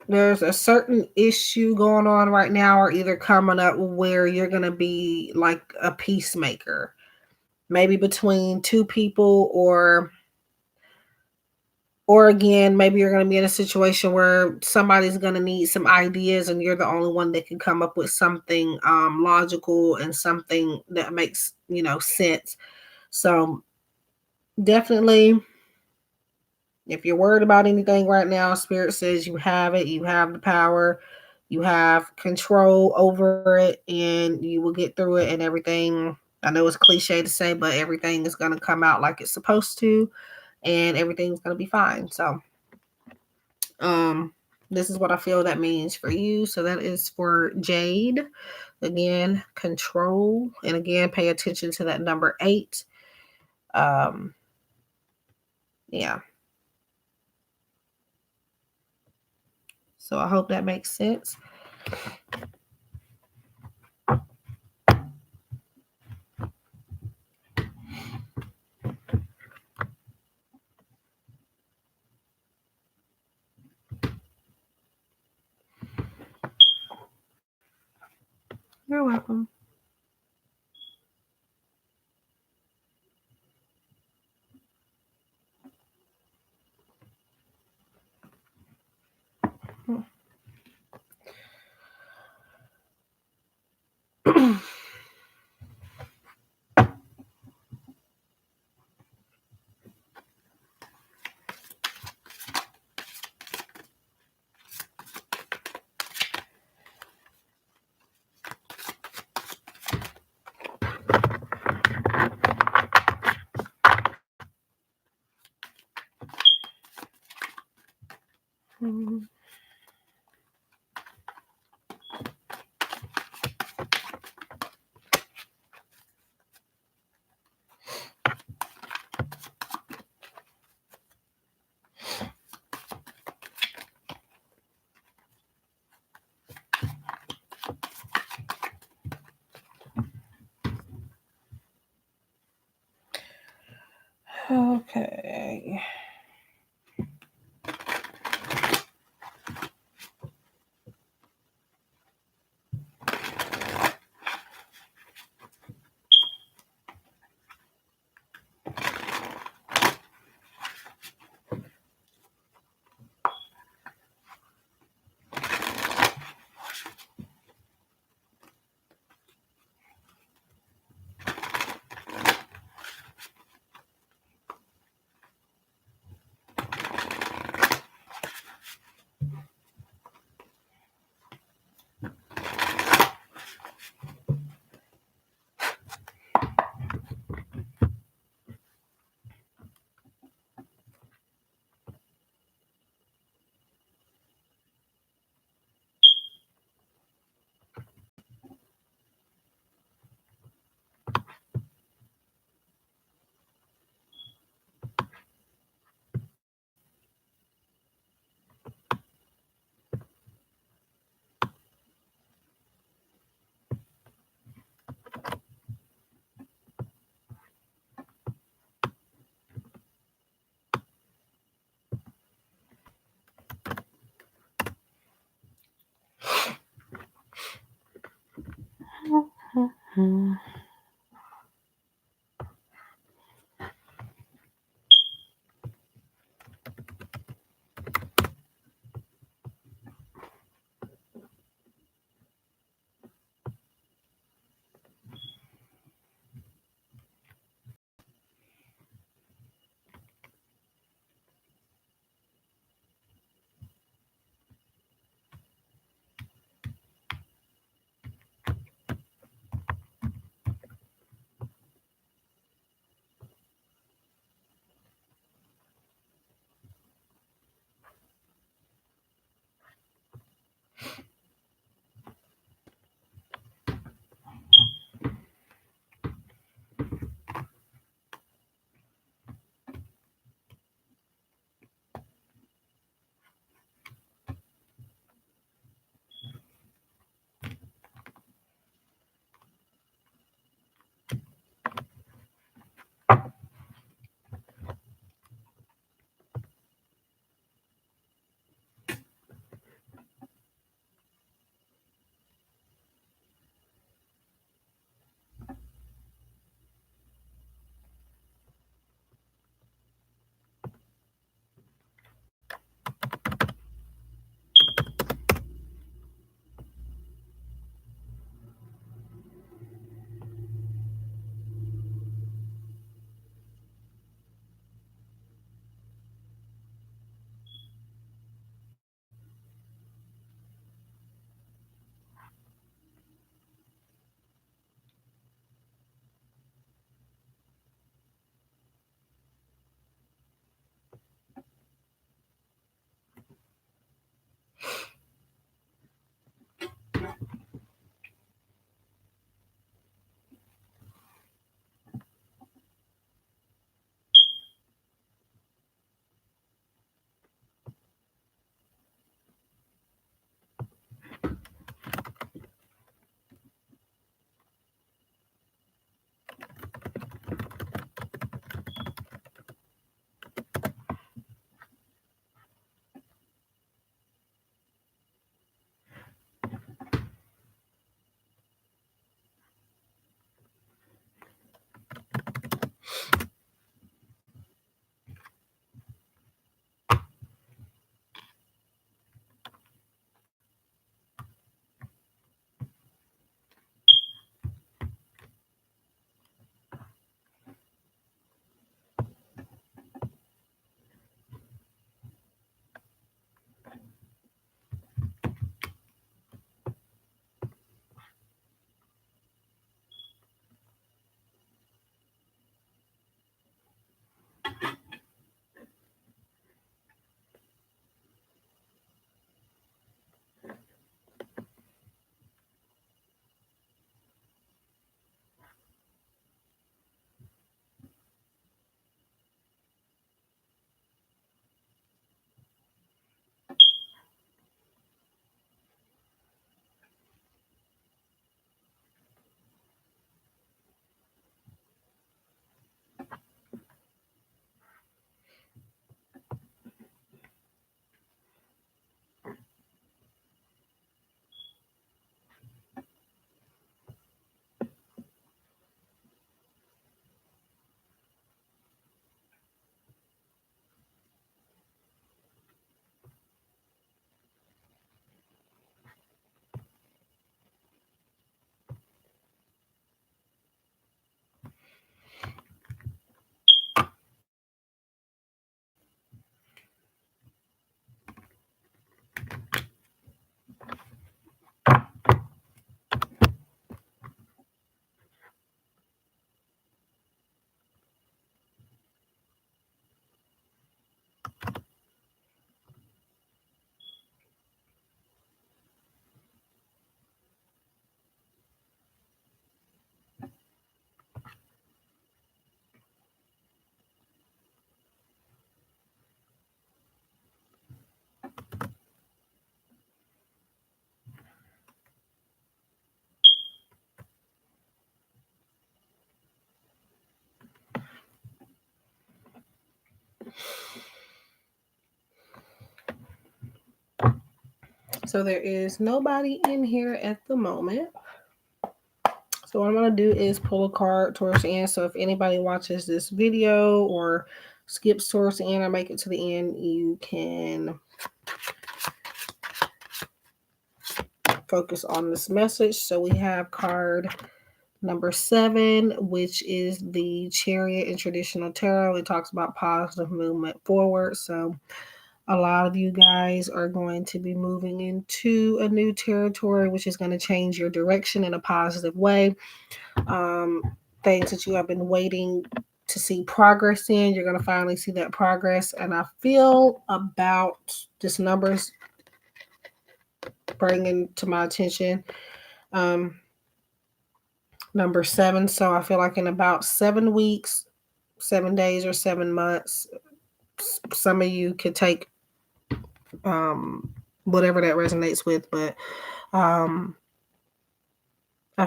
There's a certain issue going on right now or either coming up where you're going to be like a peacemaker, maybe between two people, or again, maybe you're going to be in a situation where somebody's going to need some ideas and you're the only one that can come up with something logical and something that makes, sense. So definitely, if you're worried about anything right now, Spirit says you have it. You have the power. You have control over it, and you will get through it. And everything, I know it's cliche to say, but everything is going to come out like it's supposed to, and everything's going to be fine. So, this is what I feel that means for you. So that is for Jade. Again, control, and again, pay attention to that number 8. Yeah. So I hope that makes sense. You're welcome. Okay. So there is nobody in here at the moment. So what I'm going to do is pull a card towards the end. So if anybody watches this video or skips towards the end or make it to the end, you can focus on this message. So we have card number 7, which is the Chariot in traditional tarot. It talks about positive movement forward. So a lot of you guys are going to be moving into a new territory, which is going to change your direction in a positive way. Things that you have been waiting to see progress in, you're going to finally see that progress. And I feel about this numbers bringing to my attention number 7. So I feel like in about 7 weeks, 7 days, or 7 months, some of you could take whatever that resonates with, but I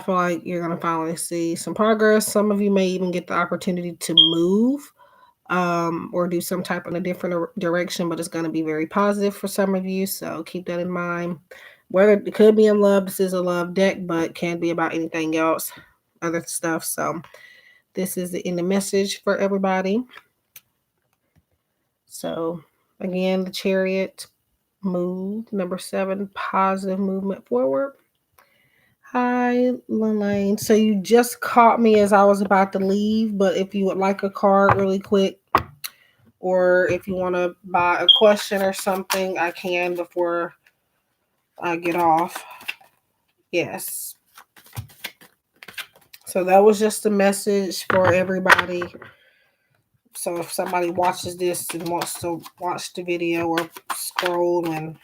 feel like you're going to finally see some progress. Some of you may even get the opportunity to move or do some type in a different direction, but it's going to be very positive for some of you. So keep that in mind. Whether it could be in love, this is a love deck, but can be about anything else, other stuff. So this is in the message for everybody. So again, the Chariot move, number 7, positive movement forward. Hi, Lelaine. So you just caught me as I was about to leave, but if you would like a card really quick, or if you want to buy a question or something, I can before I get off. Yes. So that was just a message for everybody. So if somebody watches this and wants to watch the video or scroll and,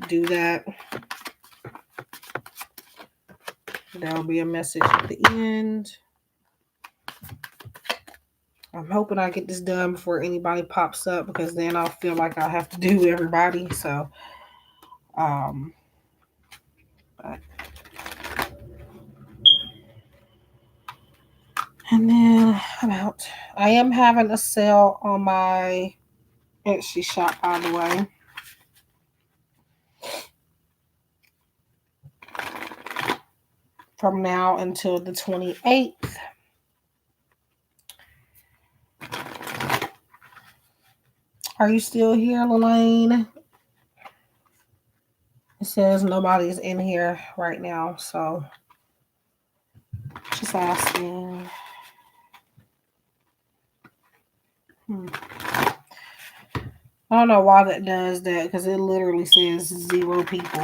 do that, there'll be a message at the end. I'm hoping I get this done before anybody pops up, because then I'll feel like I have to do everybody. So, but. And then I'm out. I am having a sale on my Etsy shop, by the way. From now until the 28th. Are you still here, Lelaine? It says nobody's in here right now, so just asking. I don't know why that does that, because it literally says 0 people.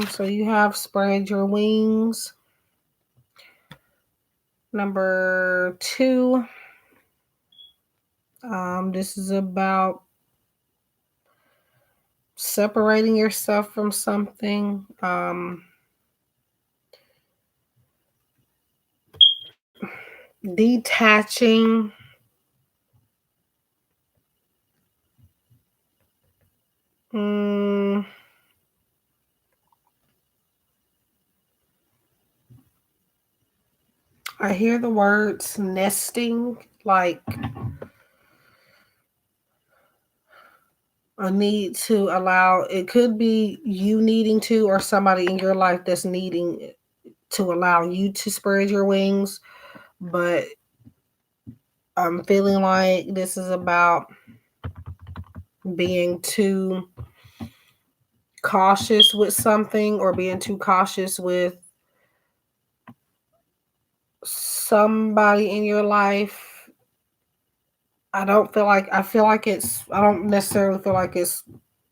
So you have spread your wings. Number 2. This is about separating yourself from something. Detaching. I hear the words nesting, like a need to allow, it could be you needing to, or somebody in your life that's needing to allow you to spread your wings. But I'm feeling like this is about being too cautious with something, or being too cautious with somebody in your life. I don't necessarily feel like it's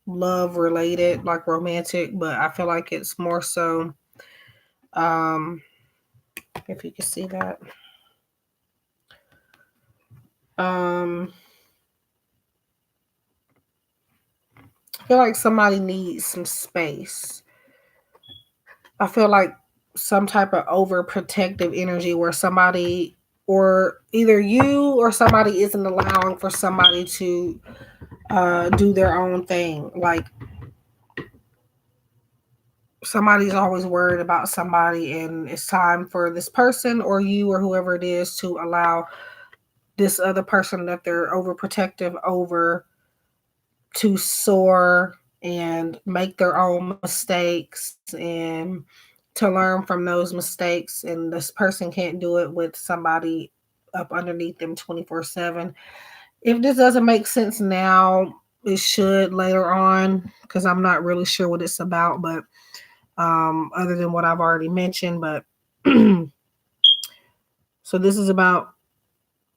love related, like romantic, but I feel like it's more so, if you can see that, I feel like somebody needs some space. I feel like some type of overprotective energy where somebody or either you or somebody isn't allowing for somebody to do their own thing. Like somebody's always worried about somebody, and it's time for this person or you or whoever it is to allow this other person that they're overprotective over to soar and make their own mistakes and to learn from those mistakes. And this person can't do it with somebody up underneath them 24/7. If this doesn't make sense now, it should later on, because I'm not really sure what it's about, but other than what I've already mentioned. But so this is about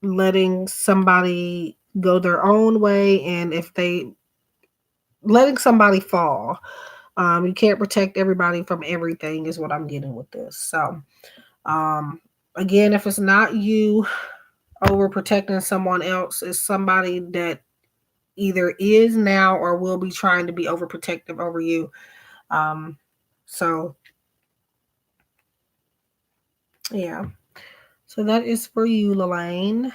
letting somebody go their own way, and if they letting somebody fall. You can't protect everybody from everything, is what I'm getting with this. So, um, again, if it's not you overprotecting someone else, it's somebody that either is now or will be trying to be overprotective over you. Um, so, yeah. So that is for you, Lelaine.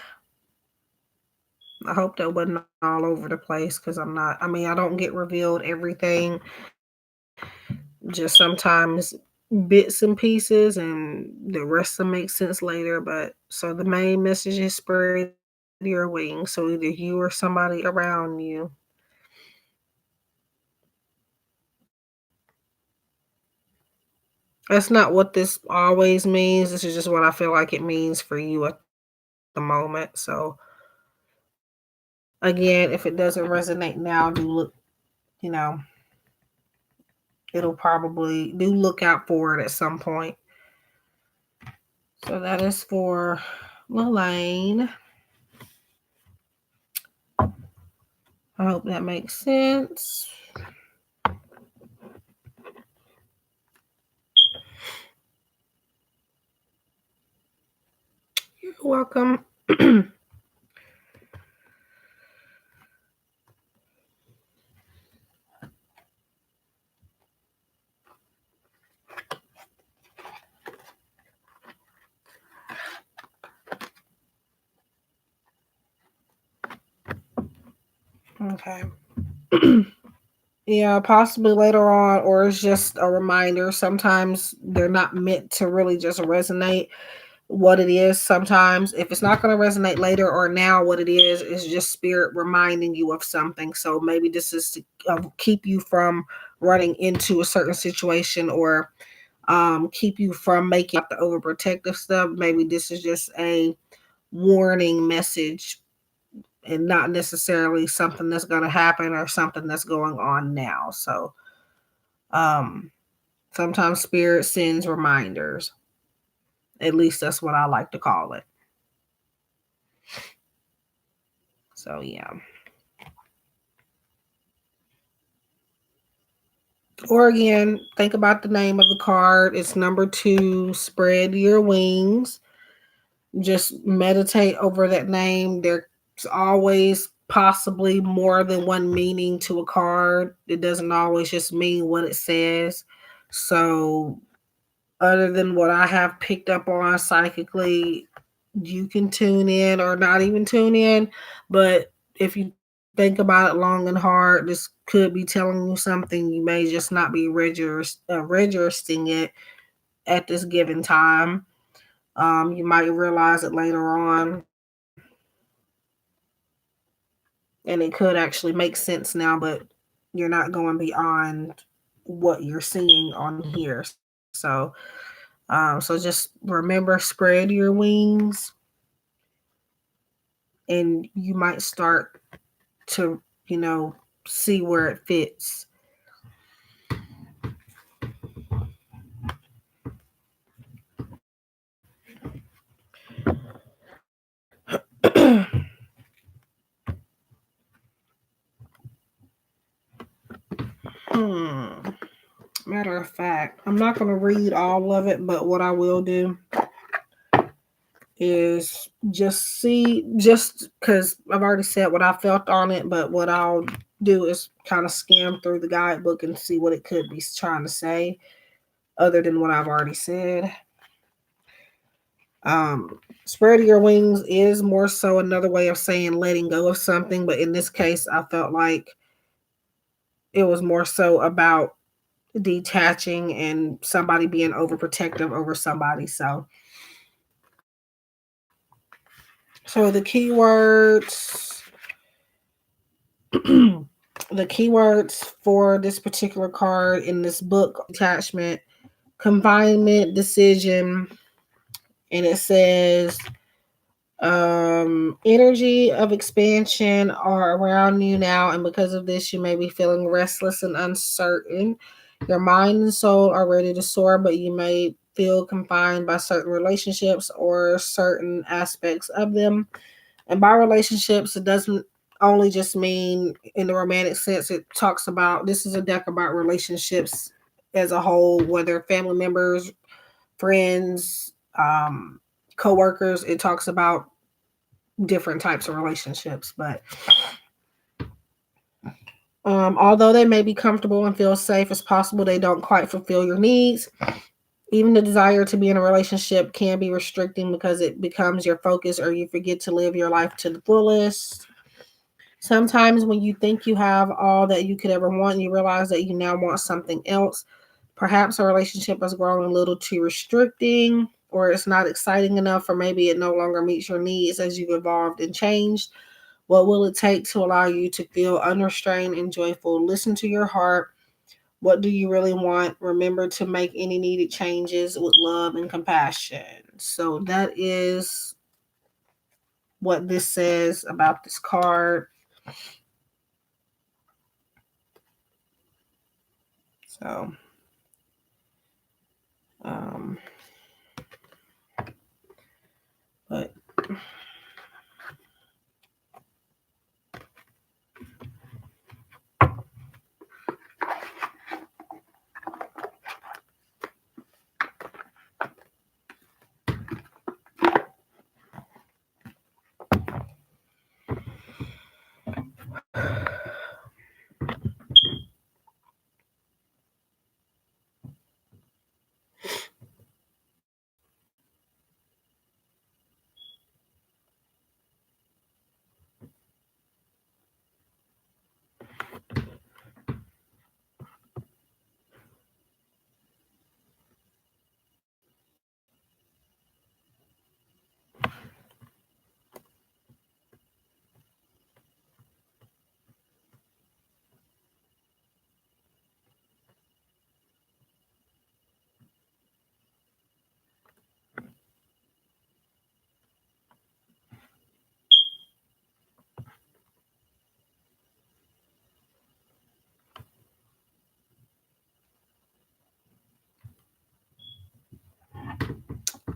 I hope that wasn't all over the place because I'm not. I mean, I don't get revealed everything, just sometimes bits and pieces, and the rest of them make sense later. But so the main message is spread your wings. So either you or somebody around you. That's not what this always means. This is just what I feel like it means for you at the moment. So again, if it doesn't resonate now, you know, it'll probably do look out for it at some point. So that is for Lelaine. I hope that makes sense. You're welcome. Okay. Yeah, possibly later on, or it's just a reminder. Sometimes they're not meant to really just resonate what it is. Sometimes, if it's not going to resonate later or now, what it is just spirit reminding you of something. So maybe this is to keep you from running into a certain situation, or keep you from making the overprotective stuff. Maybe this is just a warning message and not necessarily something that's going to happen or something that's going on now. So um, sometimes spirit sends reminders. At least that's what I like to call it. So yeah. Or again, think about the name of the card. It's number 2, spread your wings. Just meditate over that name. There's always possibly more than one meaning to a card. It doesn't always just mean what it says. So other than what I have picked up on psychically, you can tune in or not even tune in. But if you think about it long and hard, this could be telling you something. You may just not be registering it at this given time. You might realize it later on, and it could actually make sense now, but you're not going beyond what you're seeing on here. So just remember, spread your wings, and you might start to, see where it fits. Hmm. Matter of fact, I'm not going to read all of it, but what I will do is just see, just because I've already said what I felt on it, but what I'll do is kind of skim through the guidebook and see what it could be trying to say, other than what I've already said. Um, Spread your wings is more so another way of saying letting go of something, but in this case, I felt like it was more so about detaching and somebody being overprotective over somebody. So the keywords, the keywords for this particular card in this book, attachment, confinement, decision, and it says energy of expansion are around you now, and because of this you may be feeling restless and uncertain. Your mind and soul are ready to soar, but you may feel confined by certain relationships or certain aspects of them. And by relationships, it doesn't only just mean in the romantic sense. It talks about, this is a deck about relationships as a whole, whether family members, friends, co-workers. It talks about different types of relationships. But although they may be comfortable and feel safe as possible, they don't quite fulfill your needs. Even the desire to be in a relationship can be restricting because it becomes your focus or you forget to live your life to the fullest. Sometimes when you think you have all that you could ever want, you realize that you now want something else. Perhaps a relationship has grown a little too restricting, or it's not exciting enough, or maybe it no longer meets your needs as you've evolved and changed. What will it take to allow you to feel unrestrained and joyful? Listen to your heart. What do you really want? Remember to make any needed changes with love and compassion. So that is what this says about this card. So, um, but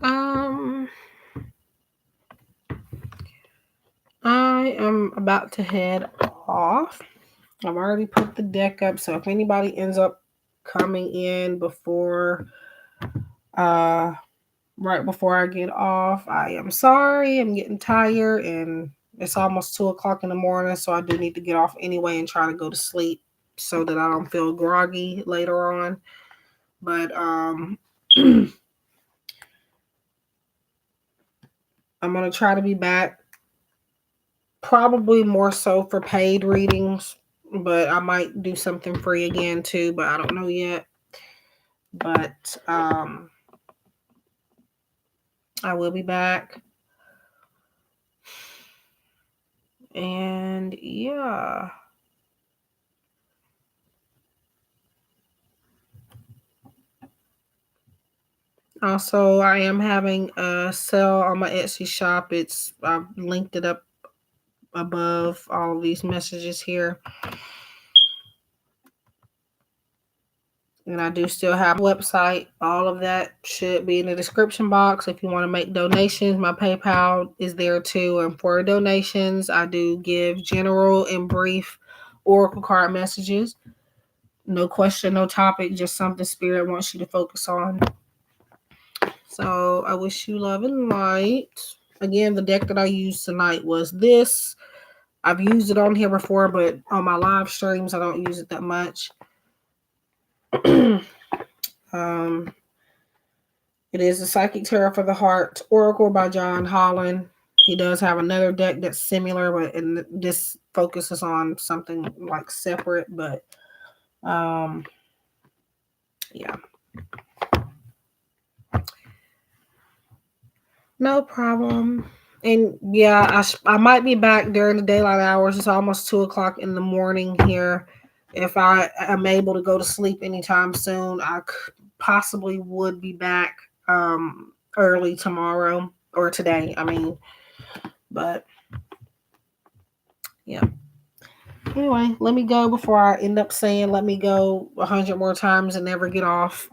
um, I am about to head off. I've already put the deck up, so if anybody ends up coming in before uh right before I get off, I am sorry. I'm getting tired and it's almost 2 o'clock in the morning, so I do need to get off anyway and try to go to sleep so that I don't feel groggy later on. But I'm gonna try to be back probably more so for paid readings, but I might do something free again too, but I don't know yet. But I will be back. And yeah. Also, I am having a sale on my Etsy shop. I've linked it up above all of these messages here. And I do still have a website. All of that should be in the description box. If you want to make donations, my PayPal is there too. And for donations, I do give general and brief oracle card messages. No question, no topic, just something spirit wants you to focus on. So I wish you love and light. Again, the deck that I used tonight was this. I've used it on here before, but on my live streams, I don't use it that much. um, It is the Psychic Tarot for the Heart Oracle by John Holland. He does have another deck that's similar, but this focuses on something like separate. But yeah, no problem. And yeah, I might be back during the daylight hours. It's almost 2 o'clock in the morning here. If I am able to go to sleep anytime soon, I possibly would be back early tomorrow or today. I mean, but yeah. Anyway, let me go before I end up saying let me go 100 more times and never get off.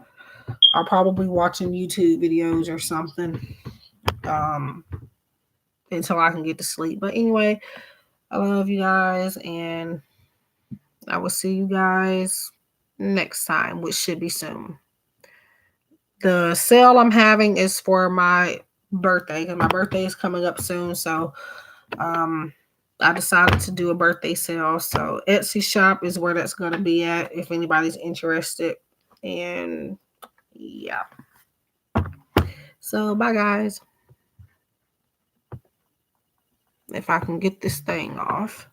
I'll probably watching YouTube videos or something um, until I can get to sleep. But anyway, I love you guys, and I will see you guys next time, which should be soon. The sale I'm having is for my birthday, because my birthday is coming up soon. So I decided to do a birthday sale. So Etsy shop is where that's going to be at if anybody's interested. And yeah. So bye, guys. If I can get this thing off.